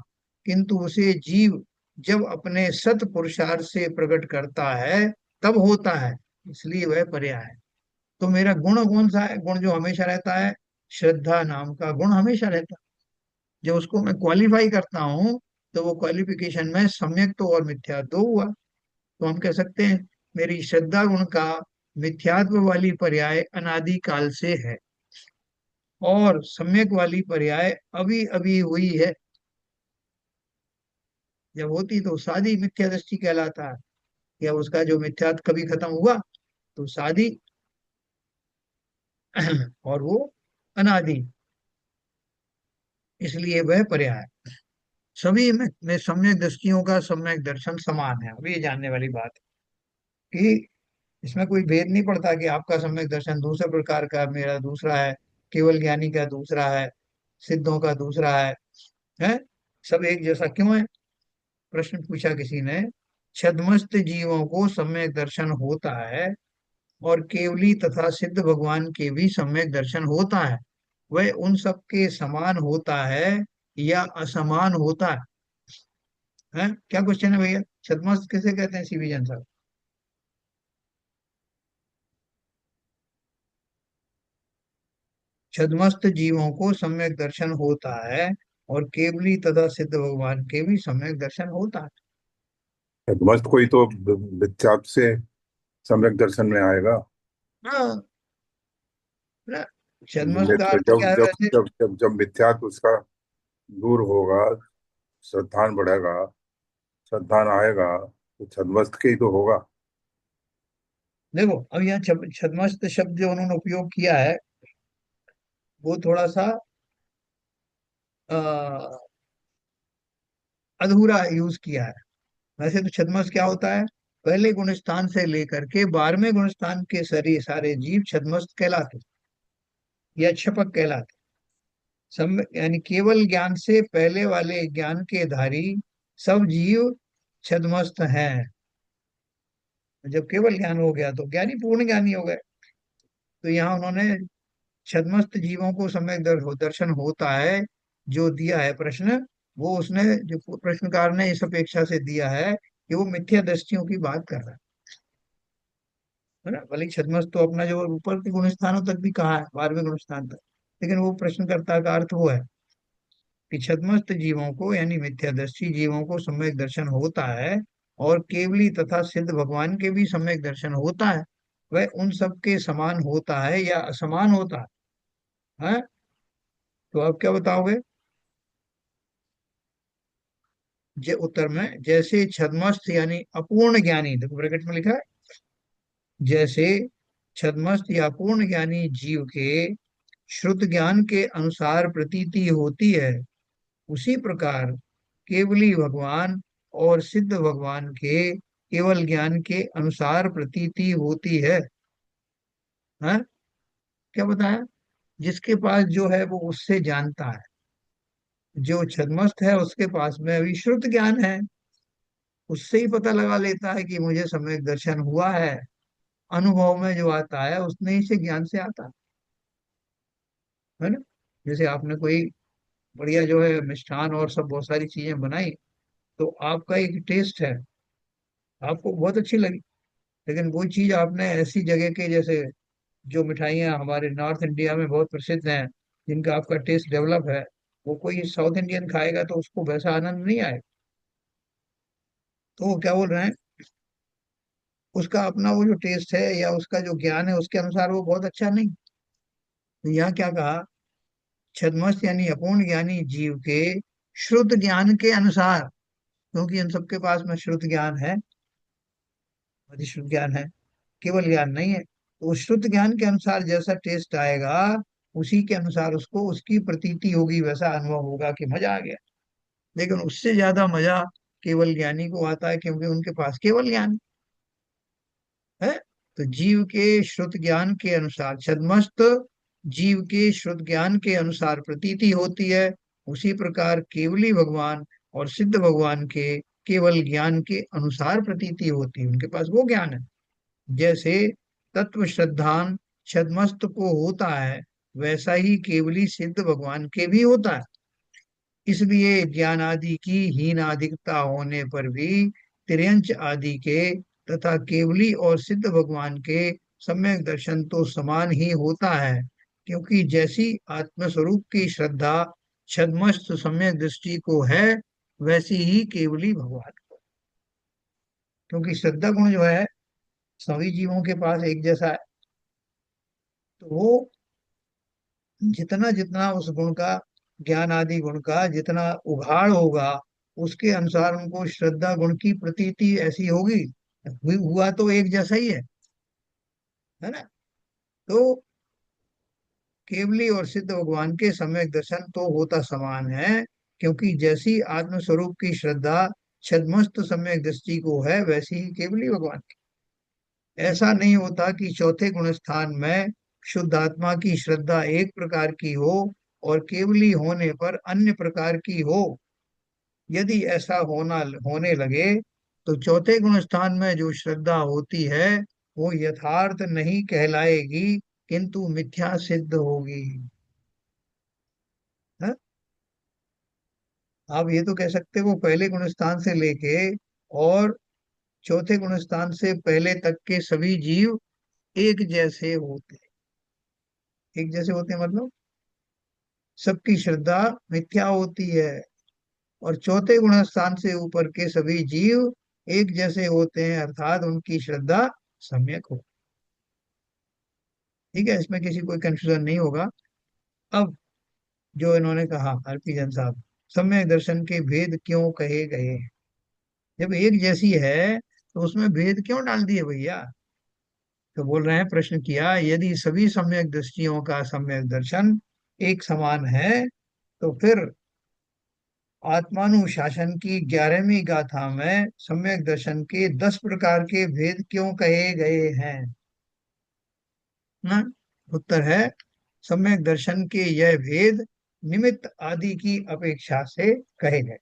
किंतु उसे जीव जब अपने सत पुरुषार्थ से प्रकट करता है तब होता है, इसलिए वह पर्याय है। तो मेरा गुण कौन सा है? गुण जो हमेशा रहता है, श्रद्धा नाम का गुण हमेशा रहता है। जब उसको मैं क्वालिफाई करता हूँ तो वो क्वालिफिकेशन में सम्यक तो और मिथ्या दो हुआ। तो हम कह सकते हैं मेरी श्रद्धा गुण का मिथ्यात्व वाली पर्याय अनादि काल से है, और सम्यक वाली पर्याय अभी अभी हुई है। जब होती तो सादी मिथ्या दृष्टि कहलाता है, या उसका जो मिथ्यात्व कभी खत्म हुआ तो सादी और वो अनादि, इसलिए वह पर्याय है। सभी में सम्यक दृष्टियों का सम्यक दर्शन समान है। अभी ये जानने वाली बात है कि इसमें कोई भेद नहीं पड़ता कि आपका सम्यक दर्शन दूसरे प्रकार का, मेरा दूसरा है, केवल ज्ञानी का दूसरा है, सिद्धों का दूसरा है? सब एक जैसा क्यों है? प्रश्न पूछा किसी ने। छद्मस्त जीवों को सम्यक दर्शन होता है, और केवली तथा सिद्ध भगवान के भी सम्यक दर्शन होता है। वह उन सब के समान होता है या असमान होता है? क्या क्वेश्चन है भैया? छद्मस्त किसे कहते हैं सीवी जन साहब? छद्मस्त जीवों को सम्यक दर्शन होता है, और केवली तथा सिद्ध भगवान के भी सम्यक दर्शन होता है। मस्त कोई तो विख्यात से सम्यक दर्शन में आएगा। हाँ, ना, छद्मस्त का मिथ्या अर्थ जब क्या है जब वैसे? जब जब जब मिथ्यात्व उसका दूर होगा, श्रद्धान बढ़ेगा, श्रद्धान आएगा, तो छदमस्त के ही तो होगा। देखो अब यहाँ छद्मस्त शब्द जो उन्होंने उपयोग किया है वो थोड़ा सा अ, अधूरा यूज किया है। वैसे तो छद्मस्त क्या होता है? पहले गुण स्थान से लेकर के 12वें गुण स्थान के सारे सारे जीव छद्मस्त कहलाते या क्षपक कहलाते। सम यानी केवल ज्ञान से पहले वाले ज्ञान के धारी सब जीव छद्मस्त हैं। जब केवल ज्ञान हो गया तो ज्ञानी पूर्ण ज्ञानी हो गए। तो यहाँ उन्होंने छद्मस्त जीवों को सम्यक दर्शन होता है जो दिया है प्रश्न, वो उसने जो प्रश्नकार ने इस अपेक्षा से दिया है कि वो मिथ्या दृष्टियों की बात कर रहा है ना। भले ही छद्मस्त तो अपना जो ऊपर के गुण स्थानों तक भी कहा है, 12वें गुण स्थान तक, लेकिन वो प्रश्नकर्ता का अर्थ वो है कि छद्मस्त जीवों को यानी मिथ्यादर्शी जीवों को सम्यक दर्शन होता है, और केवली तथा सिद्ध भगवान के भी सम्यक दर्शन होता है। वह उन सब के समान होता है या असमान होता है? तो आप क्या बताओगे? जे उत्तर में जैसे छद्मस्त यानी अपूर्ण ज्ञानी, देखो ब्रैकेट में लिखा है, जैसे छद्मस्त या अपूर्ण ज्ञानी जीव के श्रुत ज्ञान के अनुसार प्रतीति होती है, उसी प्रकार केवली भगवान और सिद्ध भगवान के केवल ज्ञान के अनुसार प्रतीति होती है? क्या बताया? जिसके पास जो है वो उससे जानता है। जो छद्मस्त है उसके पास में अभी श्रुत ज्ञान है, उससे ही पता लगा लेता है कि मुझे सम्यक दर्शन हुआ है। अनुभव में जो आता है उसने ही से ज्ञान से आता है ना। जैसे आपने कोई बढ़िया जो है मिष्ठान और सब बहुत सारी चीजें बनाई, तो आपका एक टेस्ट है, आपको बहुत अच्छी लगी, लेकिन वो चीज आपने ऐसी जगह के, जैसे जो मिठाइयाँ हमारे नॉर्थ इंडिया में बहुत प्रसिद्ध हैं, जिनका आपका टेस्ट डेवलप है, वो कोई साउथ इंडियन खाएगा तो उसको वैसा आनंद नहीं आएगा। तो वो क्या बोल रहे हैं, उसका अपना वो जो टेस्ट है या उसका जो ज्ञान है उसके अनुसार वो बहुत अच्छा नहीं। तो यहाँ क्या कहा, छद्मस्त यानी अपूर्ण ज्ञानी जीव के श्रुत ज्ञान के अनुसार, क्योंकि इन सबके पास में श्रुत ज्ञान है, अधिश्रुत ज्ञान है, केवल ज्ञान नहीं है। तो उस श्रुत ज्ञान के अनुसार जैसा टेस्ट आएगा, उसी के अनुसार उसको उसकी प्रतीति होगी, वैसा अनुभव होगा कि मजा आ गया। लेकिन उससे ज्यादा मजा केवल ज्ञानी को आता है, क्योंकि उनके पास केवल ज्ञान है। तो जीव के श्रुत ज्ञान के अनुसार, छद्मस्त जीव के श्रुत ज्ञान के अनुसार प्रतीति होती है, उसी प्रकार केवली भगवान और सिद्ध भगवान के केवल ज्ञान के अनुसार प्रतीति होती है, उनके पास वो ज्ञान है। जैसे तत्व श्रद्धान छद्मस्त को होता है, वैसा ही केवली सिद्ध भगवान के भी होता है। इसलिए ज्ञान आदि की हीनाधिकता होने पर भी तिर्यंच आदि के तथा केवली और सिद्ध भगवान के सम्यक दर्शन तो समान ही होता है, क्योंकि जैसी आत्मस्वरूप की श्रद्धा छद्मस्त सम्यक दृष्टि को है, वैसी ही केवली भगवान को। क्योंकि श्रद्धा गुण जो है सभी जीवों के पास एक जैसा है, तो वो जितना जितना उस गुण का, ज्ञान आदि गुण का जितना उघाड़ होगा, उसके अनुसार उनको श्रद्धा गुण की प्रतीति ऐसी होगी। हुआ तो एक जैसा ही है ना। तो केवली और सिद्ध भगवान के सम्यक दर्शन तो होता समान है, क्योंकि जैसी आत्मस्वरूप की श्रद्धा छद्मस्त सम्यक दृष्टि को है, वैसी ही केवली भगवान की। ऐसा नहीं होता कि चौथे गुण स्थान में शुद्ध आत्मा की श्रद्धा एक प्रकार की हो और केवली होने पर अन्य प्रकार की हो। यदि ऐसा होने लगे, तो चौथे गुण स्थान में जो श्रद्धा होती है वो यथार्थ नहीं कहलाएगी, किंतु मिथ्या सिद्ध होगी। है? आप ये तो कह सकते हो पहले गुण स्थान से लेके और चौथे गुण स्थान से पहले तक के सभी जीव एक जैसे होते हैं। एक जैसे होते हैं मतलब सबकी श्रद्धा मिथ्या होती है, और चौथे गुण स्थान से ऊपर के सभी जीव एक जैसे होते हैं, अर्थात उनकी श्रद्धा सम्यक हो। ठीक है, इसमें किसी कोई कंफ्यूजन नहीं होगा। अब जो इन्होंने कहा हरपिजन साहब, सम्यक दर्शन के भेद क्यों कहे गए? जब एक जैसी है तो उसमें भेद क्यों डाल दिए भैया? तो बोल रहे हैं, प्रश्न किया, यदि सभी सम्यक दृष्टियों का सम्यक दर्शन एक समान है, तो फिर आत्मानुशासन की 11वीं गाथा में सम्यक दर्शन के 10 प्रकार के भेद क्यों कहे गए हैं? ना, उत्तर है, सम्यक दर्शन के यह भेद निमित्त आदि की अपेक्षा से कहे गए।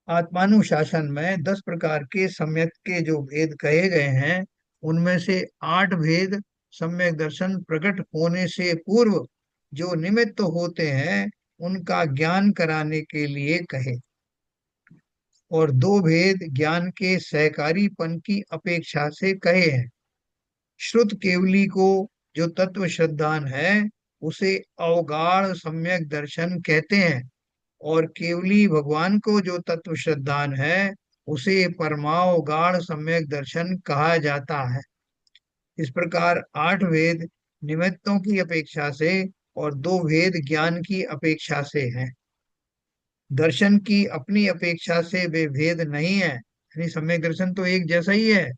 आत्मानुशासन में 10 प्रकार के सम्यक के जो भेद कहे गए हैं, उनमें से 8 भेद सम्यक दर्शन प्रकट होने से पूर्व जो निमित्त होते हैं, उनका ज्ञान कराने के लिए कहे, और 2 भेद ज्ञान के सहकारीपन की अपेक्षा से कहे हैं। श्रुत केवली को जो तत्व श्रद्धान है, उसे अवगाढ़ सम्यक दर्शन कहते हैं, और केवली भगवान को जो तत्व श्रद्धान है, उसे परमावगाढ़ सम्यक दर्शन कहा जाता है। इस प्रकार 8 भेद निमित्तों की अपेक्षा से और 2 भेद ज्ञान की अपेक्षा से हैं। दर्शन की अपनी अपेक्षा से वे भेद नहीं है, यानी सम्यक दर्शन तो एक जैसा ही है।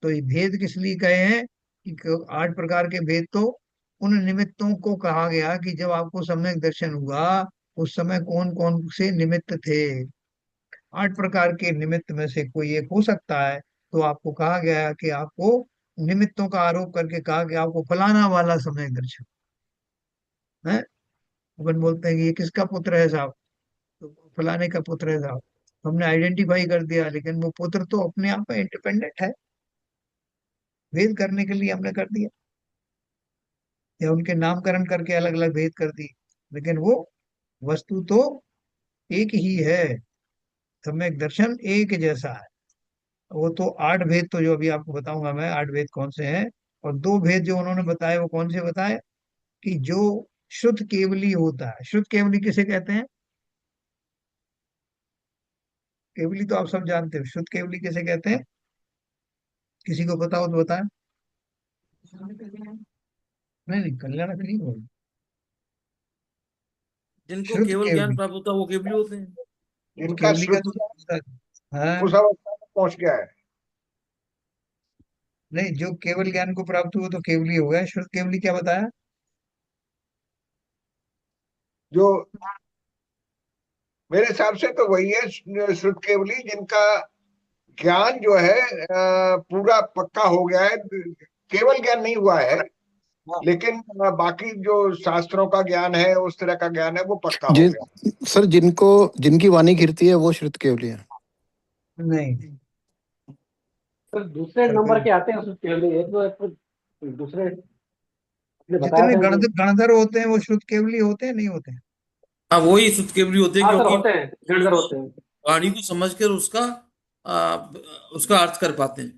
तो ये भेद किस लिए कहे हैं कि 8 प्रकार के भेद तो उन निमित्तों को कहा गया कि जब आपको सम्यक दर्शन हुआ, उस समय कौन कौन से निमित्त थे। 8 प्रकार के निमित्त में से कोई एक हो सकता है, तो आपको कहा गया कि आपको निमित्तों का आरोप करके कहा कि आपको फलाना वाला सम्यक दर्शन है। अपन बोलते हैं कि ये किसका पुत्र है साहब, तो फलाने का पुत्र है साहब। हमने आइडेंटिफाई कर दिया, लेकिन वो पुत्र तो अपने आप में इंडिपेंडेंट है, भेद करने के लिए हमने कर दिया, या उनके नामकरण करके अलग अलग भेद कर दी, लेकिन वो वस्तु तो एक ही है। सम्यक दर्शन एक जैसा है। वो तो 8 भेद तो जो अभी आपको बताऊंगा मैं, 8 भेद कौन से हैं, और 2 भेद जो उन्होंने बताए वो कौन से बताए, कि जो शुद्ध केवली होता है। शुद्ध केवली किसे कहते हैं? केवली तो आप सब जानते हो, शुद्ध केवली किसे कहते हैं? किसी को पता हो तो बताएं। नहीं नहीं, कल्याणक नहीं हो, जिनको श्रुत केवल ज्ञान केवली। प्राप्त होता है वो केवली होते हैं। जिनका केवली का श्रुत तो हाँ। उस अवस्था में पहुंच गया है। नहीं, जो केवल ज्ञान को प्राप्त हुआ तो केवली हो गया। श्रुत केवली क्या बताया? जो मेरे हिसाब से तो वही है श्रुत केवली, जिनका ज्ञान जो है पूरा पक्का हो गया है। केवल ज्ञान नहीं हुआ है, हाँ। लेकिन बाकी जो शास्त्रों का ज्ञान है, उस तरह का ज्ञान है, वो पक्का हो जिन गया। सर जिनको जिनकी वाणी गिरती है वो श्रुत केवली है। नहीं। सर दूसरे पर नंबर के आते हैं उसमें केवल एक तो दूसरे आपने बताया जितने था कि गणधर होते हैं वो श्रुत केवली होते हैं, नहीं होते हैं? हाँ, वही शुद्ध केवली होते हैं, हाँ सर क्योंकि होते हैं, गणधर होते हैं। वाणी को समझकर आ, उसका अर्थ कर पाते हैं।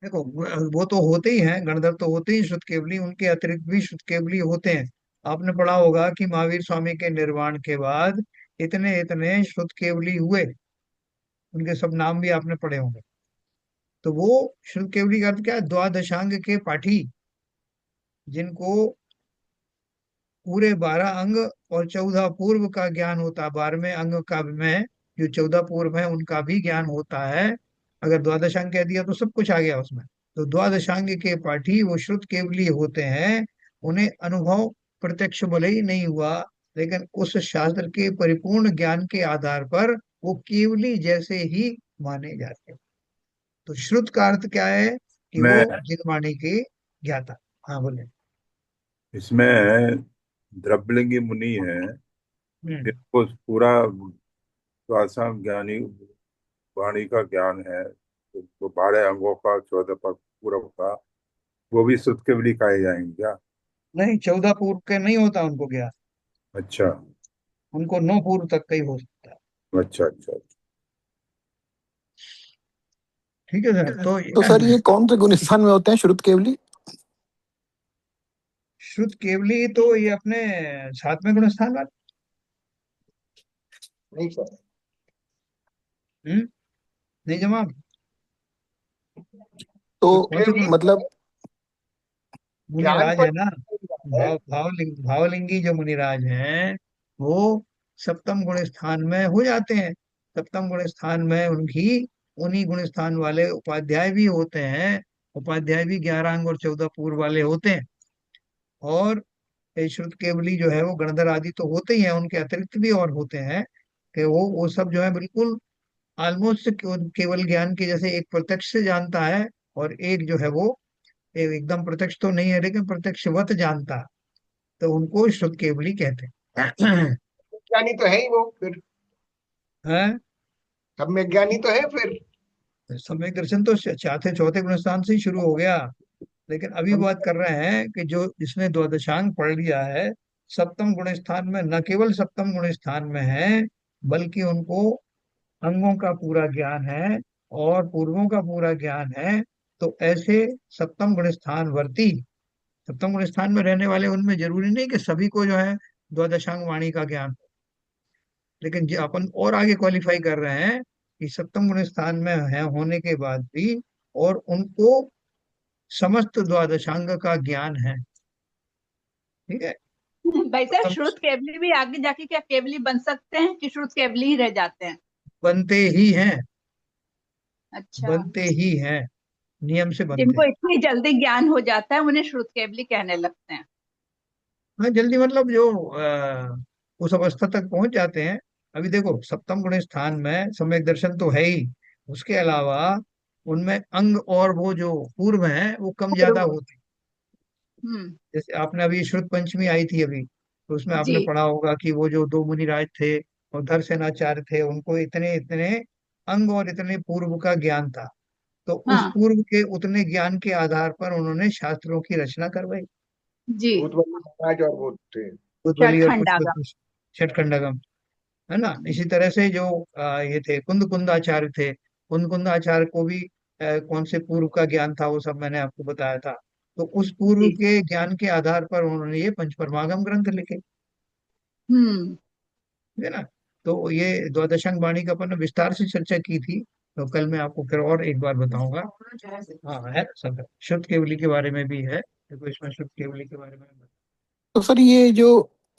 देखो, वो तो होते ही हैं, गणधर तो होते ही श्रुत केवली, उनके अतिरिक्त भी श्रुत केवली होते हैं। आपने पढ़ा होगा कि महावीर स्वामी के निर्वाण के बाद इतने इतने श्रुत केवली हुए, उनके सब नाम भी आपने पढ़े होंगे। तो वो श्रुत केवली का अर्थ क्या है? द्वादशांग के पाठी, जिनको पूरे 12 अंग और 14 पूर्व का ज्ञान होता है। 12वें अंग का में जो 14 पूर्व है उनका भी ज्ञान होता है। अगर द्वादशांग कह दिया तो सब कुछ आ गया उसमें। तो द्वादशांग के पाठी वो श्रुत केवली होते हैं। उन्हें अनुभव प्रत्यक्ष भले ही नहीं हुआ, लेकिन उस शास्त्र के परिपूर्ण ज्ञान के आधार पर वो केवली जैसे ही माने जाते हैं। तो श्रुत का अर्थ क्या है? कि वो मैं जिनवाणी के ज्ञाता। हाँ बोले। इसमें द्रव्यलिंगी मुनि है, हम्म। जिनको पूरा श्वासा ज्ञानी वाणी का ज्ञान है, तो 12 अंगों का 14 पूरा का, वो भी शुद्ध केवली कहे जाएंगे क्या? नहीं, 14 पूर्व के नहीं होता उनको ज्ञान। अच्छा, उनको 9 पूर्व तक का ही हो सकता है। अच्छा, अच्छा, अच्छा। ठीक है सर। तो तो सर ये कौन से गुण स्थान में होते हैं श्रुत केवली? श्रुत केवली तो ये अपने 7वें गुण स्थान वाले। नहीं सर। हम्म। नहीं जवाब। तो तो श्रुत कौन से केवली गुण? मतलब ज्ञान मुनिराज पर है ना। है। भावलिंगी जो मुनिराज हैं, वो सप्तम गुण स्थान में हो जाते हैं। सप्तम गुण स्थान में उनकी उन्हीं गुण स्थान वाले उपाध्याय भी होते हैं। उपाध्याय भी 11 अंग और 14 पूर्व वाले होते हैं। और ये श्रुत केवली जो है वो गणधर आदि तो होते ही हैं, उनके अतिरिक्त भी और होते हैं। कि वो सब जो है बिल्कुल ऑलमोस्ट केवल ज्ञान के जैसे, एक प्रत्यक्ष से जानता है और एक जो है वो एकदम प्रत्यक्ष तो नहीं है लेकिन प्रत्यक्षवत जानता है। तो उनको श्रुत केवली कहते हैं। ज्ञानी तो है ही वो फिर। हैं? सब में ज्ञानी तो है फिर। सम्यक दर्शन तो चौथे चौथे गुण स्थान से ही शुरू हो गया। लेकिन अभी हम बात कर रहे हैं कि जो जिसने द्वादशांग पढ़ लिया है, सप्तम गुण स्थान में, न केवल सप्तम गुण स्थान में है, बल्कि उनको अंगों का पूरा ज्ञान है और पूर्वों का पूरा ज्ञान है। तो ऐसे सप्तम गुण स्थान वर्ती, सप्तम गुण स्थान में रहने वाले, उनमें जरूरी नहीं कि सभी को जो है द्वादशांग वाणी का ज्ञान हो। लेकिन जो अपन और आगे क्वालिफाई कर रहे हैं कि सप्तम गुण स्थान में है होने के बाद भी और उनको समस्त द्वादशांग का ज्ञान है। ठीक है। भाई सर, सप्तम श्रुत केवली भी आगे जाके क्या केवली बन सकते हैं कि श्रुत केवली ही रह जाते हैं? बनते ही हैं। अच्छा। बनते ही हैं। नियम से बनते जिनको हैं। इतनी जल्दी ज्ञान हो जाता है उन्हें श्रुत केवली कहने लगते हैं। हाँ, जल्दी मतलब जो उस अवस्था तक पहुंच जाते हैं। अभी देखो, सप्तम गुण स्थान में सम्यक दर्शन तो है ही, उसके अलावा उनमें अंग और वो जो पूर्व हैं वो कम ज्यादा पूर्व। होते हैं। हम्म। जैसे आपने अभी श्रुत पंचमी आई थी अभी, तो उसमें जी। आपने पढ़ा होगा कि वो जो दो मुनिराज थे और धरसेनाचार्य थे, उनको इतने इतने अंग और इतने पूर्व का ज्ञान था। तो उस हाँ। पूर्व के उतने ज्ञान के आधार पर उन्होंने शास्त्रों की रचना करवाई। जी। भूतवली महाराज और वो थे। भूतबली और छठखंडागम। पुष्प छठखंडगम, है ना। इसी तरह से जो ये थे कुंद कुंदाचार्य थे, कुंद कुंदाचार्य को भी कौन से पूर्व का ज्ञान था वो सब मैंने आपको बताया था। तो उस पूर्व जी। के ज्ञान के आधार पर उन्होंने ये पंचपरमागम ग्रंथ लिखे। हम्म। ठीक है ना। तो ये द्वादशांग वाणी का अपन ने विस्तार से चर्चा की थी। तो कल मैं आपको फिर और एक बार बताऊंगा। हाँ, है सब है। शुद्ध केवली के बारे में भी है। देखो, इसमें शुद्ध केवली के बारे में तो सर ये जो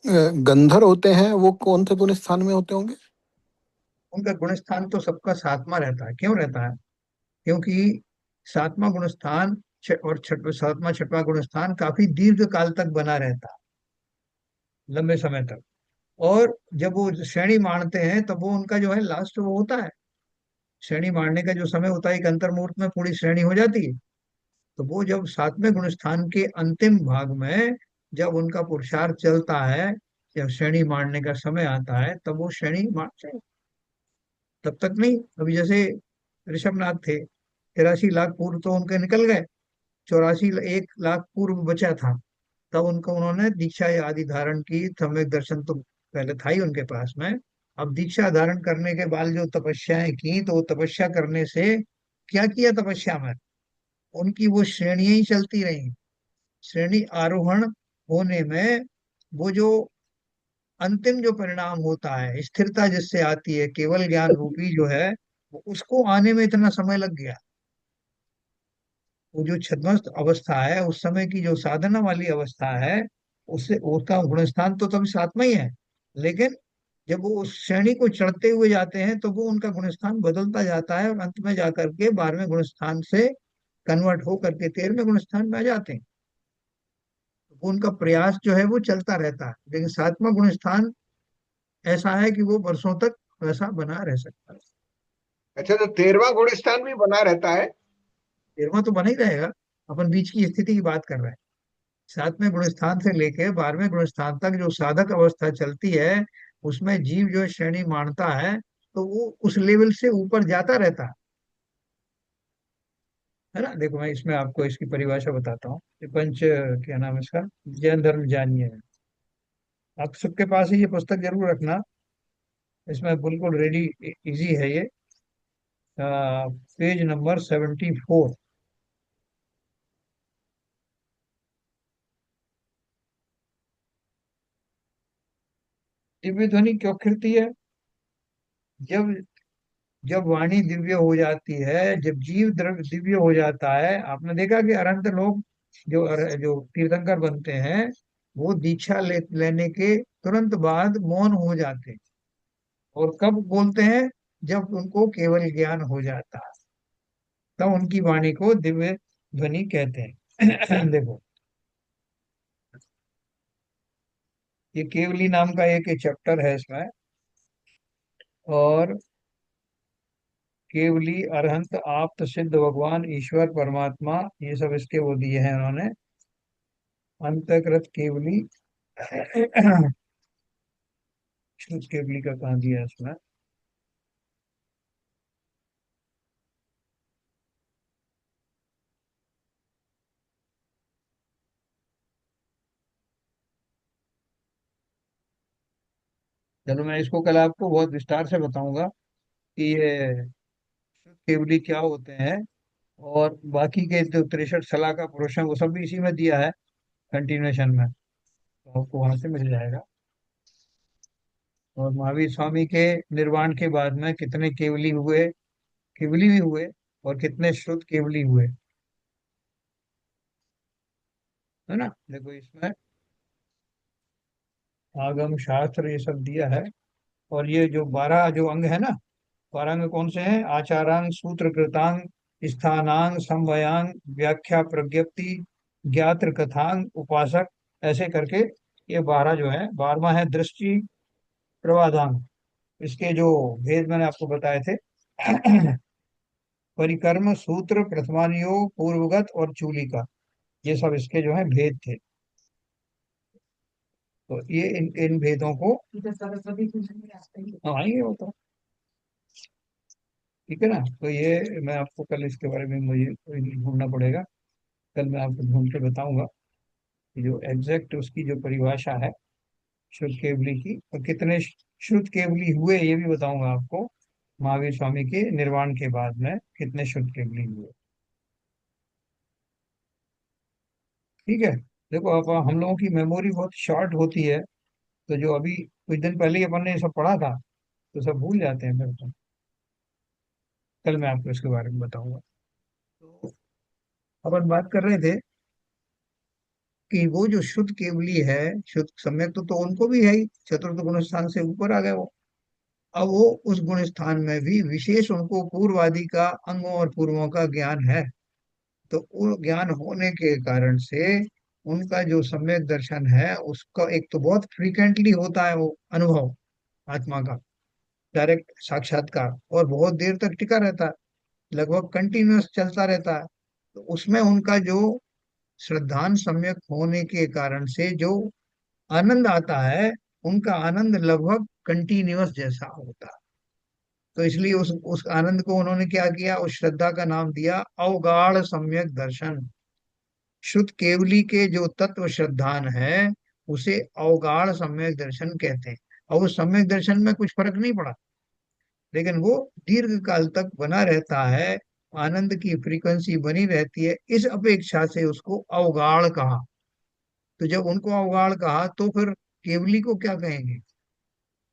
गंधर होते हैं वो कौन से पुण्य स्थान में होते होंगे? उनका गुण स्थान तो सबका सातवां रहता है। क्यों रहता है? क्योंकि सातवां गुण स्थान और सातवां छठवां गुण स्थान काफी दीर्घ काल तक बना रहता है, लंबे समय तक। और जब वो श्रेणी मारते हैं तब वो उनका जो है लास्ट वो होता है, श्रेणी मारने का जो समय होता है एक अंतर मुहूर्त में पूरी श्रेणी हो जाती है। तो वो जब सातवें गुण स्थान के अंतिम भाग में जब उनका पुरुषार्थ चलता है, जब श्रेणी मारने का समय आता है तब वो श्रेणी मारते हैं। तब तक नहीं। अभी जैसे ऋषभनाथ थे, 83 लाख पूर्व तो उनके निकल गए, 84 1 लाख पूर्व बचा था। तब उनको उन्होंने दीक्षा आदि धारण की, सम्यक दर्शन तो पहले था ही उनके पास में। अब दीक्षा धारण करने के बाद जो तपस्याएं की, तो वो तपस्या करने से क्या किया तपस्या में, उनकी वो श्रेणियां ही चलती रही। श्रेणी आरोहण होने में वो जो अंतिम जो परिणाम होता है, स्थिरता जिससे आती है, केवल ज्ञान रूपी जो है, वो उसको आने में इतना समय लग गया। वो जो छद्मस्त अवस्था है, उस समय की जो साधना वाली अवस्था है, उससे उसका गुणस्थान तो तभी सातवां ही है। लेकिन जब वो उस श्रेणी को चढ़ते हुए जाते हैं तो वो उनका गुणस्थान बदलता जाता है और अंत में जाकर के 12वें गुणस्थान से कन्वर्ट होकर के 13वें गुणस्थान में आ जाते हैं। तो वो उनका प्रयास जो है वो चलता रहता है। लेकिन सातवां गुणस्थान ऐसा है कि वो वर्षों तक वैसा बना रह सकता है। अच्छा, तो 13वां गुण स्थान भी बना रहता है? 13वां तो बना ही रहेगा। अपन बीच की स्थिति की बात कर रहे हैं। सातवें गुण स्थान से लेके 12वें गुण स्थान तक जो साधक अवस्था चलती है, उसमें जीव जो श्रेणी मानता है, तो वो उस लेवल से ऊपर जाता रहता है ना। देखो मैं इसमें आपको इसकी परिभाषा बताता हूँ। ये पंच क्या नाम है इसका, जैन धर्म जानिए। आप सबके पास ही ये पुस्तक जरूर रखना, इसमें बिल्कुल रेडी, इजी है ये। Page number 74। दिव्य ध्वनि क्यों खिलती है? जब जब वाणी दिव्य हो जाती है, जब जीव द्रव्य दिव्य हो जाता है। आपने देखा कि अरंत लोग जो तीर्थंकर बनते हैं, वो दीक्षा लेने के तुरंत बाद मौन हो जाते हैं। और कब बोलते हैं? जब उनको केवल ज्ञान हो जाता है, तब उनकी वाणी को दिव्य ध्वनि कहते हैं। देखो, ये केवली नाम का एक चैप्टर है इसमें। और केवली, अरहंत, आप्त, सिद्ध, भगवान, ईश्वर, परमात्मा, ये सब इसके वो दिए हैं उन्होंने। अंतकृत केवली, शुद्ध केवली का कहाँ दिया है इसमें? चलो मैं इसको कल आपको बहुत विस्तार से बताऊंगा कि ये शुद्ध केवली क्या होते हैं। और बाकी के जो 63 सलाह का पुरुष है वो सब भी इसी में दिया है, कंटिन्यूएशन में, तो आपको वहां से मिल जाएगा। और महावीर स्वामी के निर्वाण के बाद में कितने केवली हुए, केवली भी हुए, और कितने शुद्ध केवली हुए, है ना। देखो इसमें आगम शास्त्र ये सब दिया है। और ये जो 12 जो अंग है ना, 12 अंग कौन से हैं? आचारांग, सूत्र कृतांग, स्थानांग, समवायांग, व्याख्या, प्रज्ञप्ति, ज्ञात्र, कथांग, उपासक, ऐसे करके ये 12 जो है। 12वां है दृष्टि प्रवादांग। इसके जो भेद मैंने आपको बताए थे, परिकर्म, सूत्र, प्रथमानुयोग, पूर्वगत और चूलिका, ये सब इसके जो है भेद थे। तो ये इन भेदों को, हाँ ये होता, ठीक है ना। तो ये मैं आपको कल इसके बारे में मुझे ढूंढना पड़ेगा। कल मैं आपको ढूंढ के बताऊंगा कि जो एग्जैक्ट उसकी जो परिभाषा है शुद्ध केवली की, और कितने शुद्ध केवली हुए ये भी बताऊंगा आपको। महावीर स्वामी के निर्वाण के बाद में कितने शुद्ध केवली हुए, ठीक है। देखो अब हम लोगों की मेमोरी बहुत शॉर्ट होती है, तो जो अभी कुछ दिन पहले ही अपन ने ये सब पढ़ा था, तो सब भूल जाते हैं फिर तो। कल मैं आपको इसके बारे में बताऊंगा। तो अपन बात कर रहे थे कि वो जो शुद्ध केवली है, शुद्ध सम्यक तो उनको भी है ही, चतुर्थ गुण स्थान से ऊपर आ गए वो। अब वो उस गुण स्थान में भी विशेष उनको पूर्वादि का, अंगों और पूर्वों का ज्ञान है। तो वो ज्ञान होने के कारण से उनका जो सम्यक दर्शन है उसका एक तो बहुत फ्रीक्वेंटली होता है वो अनुभव आत्मा का, डायरेक्ट साक्षात्कार, और बहुत देर तक टिका रहता है, लगभग कंटिन्यूअस चलता रहता है। तो उसमें उनका जो श्रद्धान सम्यक होने के कारण से जो आनंद आता है, उनका आनंद लगभग कंटिन्यूअस जैसा होता है। तो इसलिए उस आनंद को उन्होंने क्या किया, उस श्रद्धा का नाम दिया अवगाढ़ सम्यक दर्शन। शुद्ध केवली के जो तत्व श्रद्धान है उसे अवगाढ़ सम्यक दर्शन कहते हैं। और उस सम्यक दर्शन में कुछ फर्क नहीं पड़ा, लेकिन वो दीर्घ काल तक बना रहता है, आनंद की फ्रीक्वेंसी बनी रहती है, इस अपेक्षा से उसको अवगाढ़ कहा। तो जब उनको अवगाढ़ कहा तो फिर केवली को क्या कहेंगे,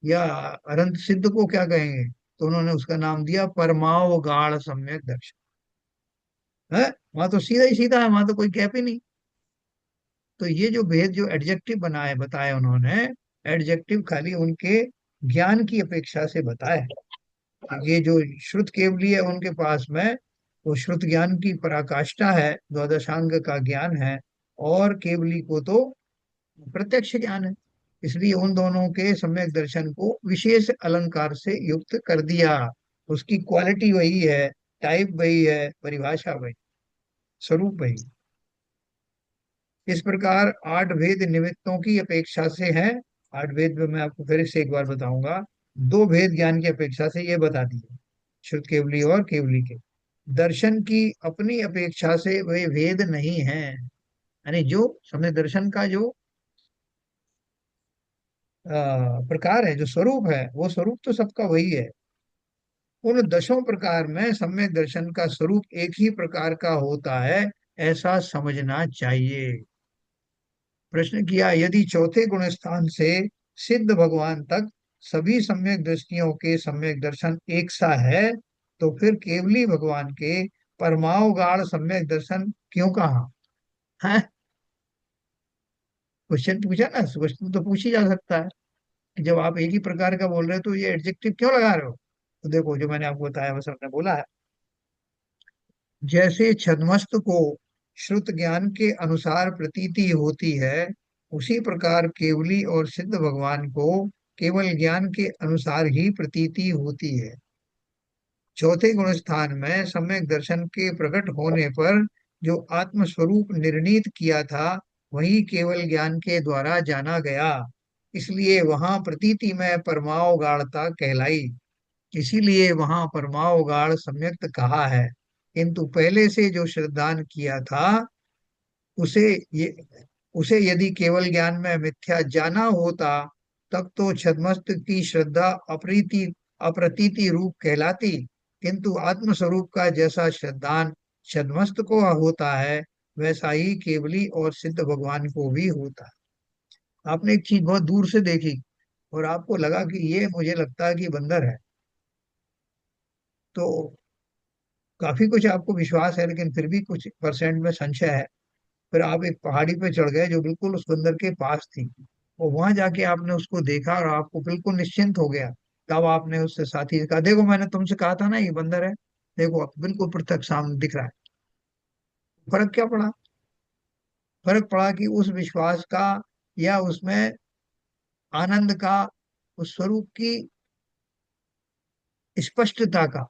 या अनंत सिद्ध को क्या कहेंगे? तो उन्होंने उसका नाम दिया परमावगाढ़ सम्यक दर्शन। है, वहां तो सीधा ही सीधा है, वहां तो कोई गैप ही नहीं। तो ये जो भेद, जो एडजेक्टिव बनाए बताए उन्होंने, एडजेक्टिव खाली उनके ज्ञान की अपेक्षा से बताए। ये जो श्रुत केवली है उनके पास में, वो श्रुत ज्ञान की पराकाष्ठा है, द्वादशांग का ज्ञान है, और केवली को तो प्रत्यक्ष ज्ञान है। इसलिए उन दोनों के सम्यक दर्शन को विशेष अलंकार से युक्त कर दिया। उसकी क्वालिटी वही है, टाइप वही है, परिभाषा वही, स्वरूप वही। इस प्रकार आठ भेद निमित्तों की अपेक्षा से है। आठ भेद में मैं आपको फिर से एक बार बताऊंगा। दो भेद ज्ञान की अपेक्षा से ये बता दिए, शुद्ध केवली और केवली के। दर्शन की अपनी अपेक्षा से वे भेद नहीं है, यानी जो समय दर्शन का जो प्रकार है, जो स्वरूप है, वो स्वरूप तो सबका वही है। उन दसों प्रकार में सम्यक दर्शन का स्वरूप एक ही प्रकार का होता है, ऐसा समझना चाहिए। प्रश्न किया, यदि चौथे गुण स्थान से सिद्ध भगवान तक सभी सम्यक दृष्टियों के सम्यक दर्शन एक सा है, तो फिर केवली भगवान के परमावगाढ़ सम्यक दर्शन क्यों कहा है? क्वेश्चन पूछा ना, क्वेश्चन तो पूछ ही जा सकता है कि जब आप एक ही प्रकार का बोल रहे हो तो ये एडजेक्टिव क्यों लगा रहे हो? तो देखो, जो मैंने आपको बताया बस हमने बोला है। जैसे छद्मस्त को श्रुत ज्ञान के अनुसार प्रतीति होती है, उसी प्रकार केवली और सिद्ध भगवान को केवल ज्ञान के अनुसार ही प्रतीति होती है। चौथे गुण स्थान में सम्यक दर्शन के प्रकट होने पर जो आत्म स्वरूप निर्णीत किया था, वही केवल ज्ञान के द्वारा जाना गया, इसलिए वहां प्रतीति में परमावगाढ़ता कहलाई। इसीलिए वहां परमावगाढ़ सम्यक्त कहा है। किंतु पहले से जो श्रद्धान किया था, उसे ये उसे यदि केवल ज्ञान में मिथ्या जाना होता, तब तो छद्मस्त की श्रद्धा अप्रतीति रूप कहलाती। किंतु आत्मस्वरूप का जैसा श्रद्धान छद्मस्त को होता है, वैसा ही केवली और सिद्ध भगवान को भी होता है। आपने एक चीज बहुत दूर से देखी और आपको लगा कि ये मुझे लगता है कि बंदर है, तो काफी कुछ आपको विश्वास है, लेकिन फिर भी कुछ परसेंट में संशय है। फिर आप एक पहाड़ी पे चढ़ गए जो बिल्कुल उस बंदर के पास थी, और वहां जाके आपने उसको देखा और आपको बिल्कुल निश्चिंत हो गया। तब आपने उससे साथी से कहा, देखो मैंने तुमसे कहा था ना ये बंदर है, देखो अब बिल्कुल प्रत्यक्ष सामने दिख रहा है। फर्क क्या पड़ा? फर्क पड़ा कि उस विश्वास का, या उसमें आनंद का, उस स्वरूप की स्पष्टता का।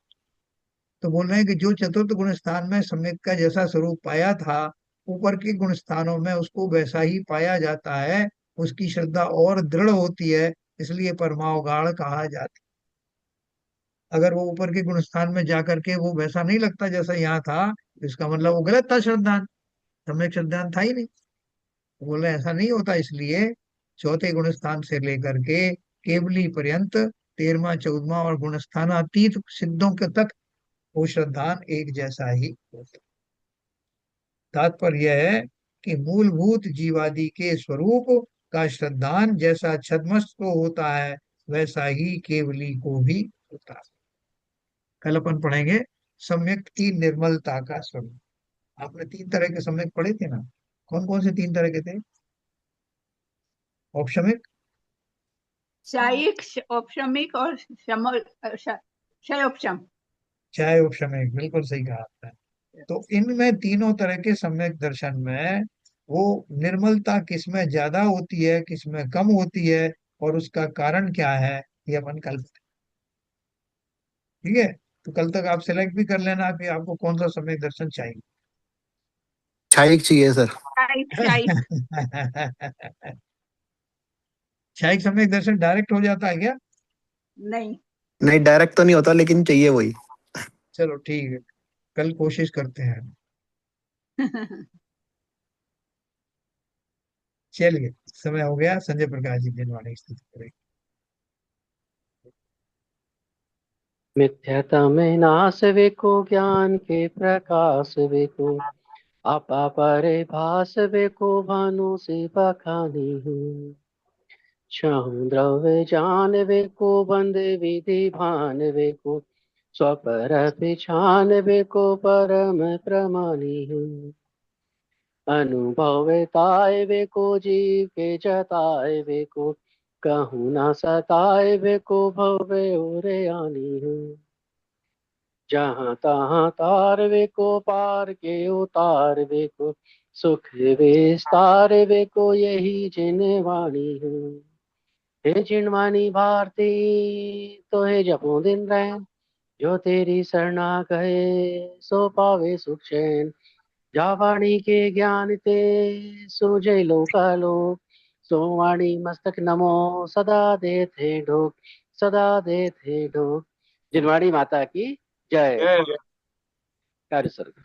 तो बोल रहे हैं कि जो चतुर्थ गुण स्थान में सम्यक का जैसा स्वरूप पाया था, ऊपर के गुण स्थानों में उसको वैसा ही पाया जाता है। उसकी श्रद्धा और दृढ़ होती है, इसलिए परमावगाढ़ कहा जाता है। अगर वो ऊपर के गुण स्थान में जाकर के वो वैसा नहीं लगता जैसा यहाँ था, तो इसका मतलब वो गलत था श्रद्धान, सम्यक श्रद्धान था ही नहीं। तो बोल रहे हैं ऐसा नहीं होता, इसलिए चौथे गुण स्थान से लेकर के केवली पर्यंत 13वां 14वां और गुण स्थानातीत सिद्धों के तक वो श्रद्धान एक जैसा ही होता है। तात्पर्य यह है कि मूलभूत जीवादि के स्वरूप का श्रद्धान जैसा छद्मस्त को होता है, वैसा ही केवली को भी होता है। कल अपन पढ़ेंगे सम्यक की निर्मलता का स्वरूप। आपने तीन तरह के सम्यक पढ़े थे ना, कौन कौन से 3 तरह के थे? औपशमिक, शायिक, औपशमिक और क्षयोपशम। चाय औपशमिक, बिल्कुल सही कहा आपने। तो इनमें तीनों तरह के सम्यक दर्शन में वो निर्मलता किसमें ज्यादा होती है, किसमें कम होती है, और उसका कारण क्या है, ये अपन कल, ठीक है? तो कल तक आप सेलेक्ट भी कर लेना कि आपको कौन सा सम्यक दर्शन चाहिए। क्षायिक चाहिए सर। शायिक, शायिक। क्षयिक सम्यक दर्शन डायरेक्ट हो जाता है क्या? नहीं। नहीं, डायरेक्ट तो नहीं होता, लेकिन चाहिए वही। चलो ठीक है, कल कोशिश करते हैं। चलिए, समय हो गया, संजय प्रकाश जी दिनवाणी स्थिति करेंगे। मिथ्यता में नाश वेको, ज्ञान के प्रकाश वेको, आपा परे भास वेको, भानु से बखानी हूँ। छहु द्रव्य जान वेको, बंद विधि भान वेको, स्वपर पिछान वेको, परम प्रमाणी हूँ। अनुभव ताय वेको, जीव के जताए वेको, कहूँ ना सताए वेको, भवे उरे आनी हूँ। जहाँ तहाँ तार वेको, पार के उतार वेको, सुख विस्तार वेको, यही जिन वाणी हूँ। हे जिनवाणी भारती, तो हे जपो दिन रैन, जो तेरी सरना कहे सो पावे सुख चैन। जा वाणी के ज्ञान ते सूझे लोकालोक, सो वाणी मस्तक नमो सदा देते ढोक, सदा देते ढोक। जिनवाणी माता की जय। कार्य सर्व।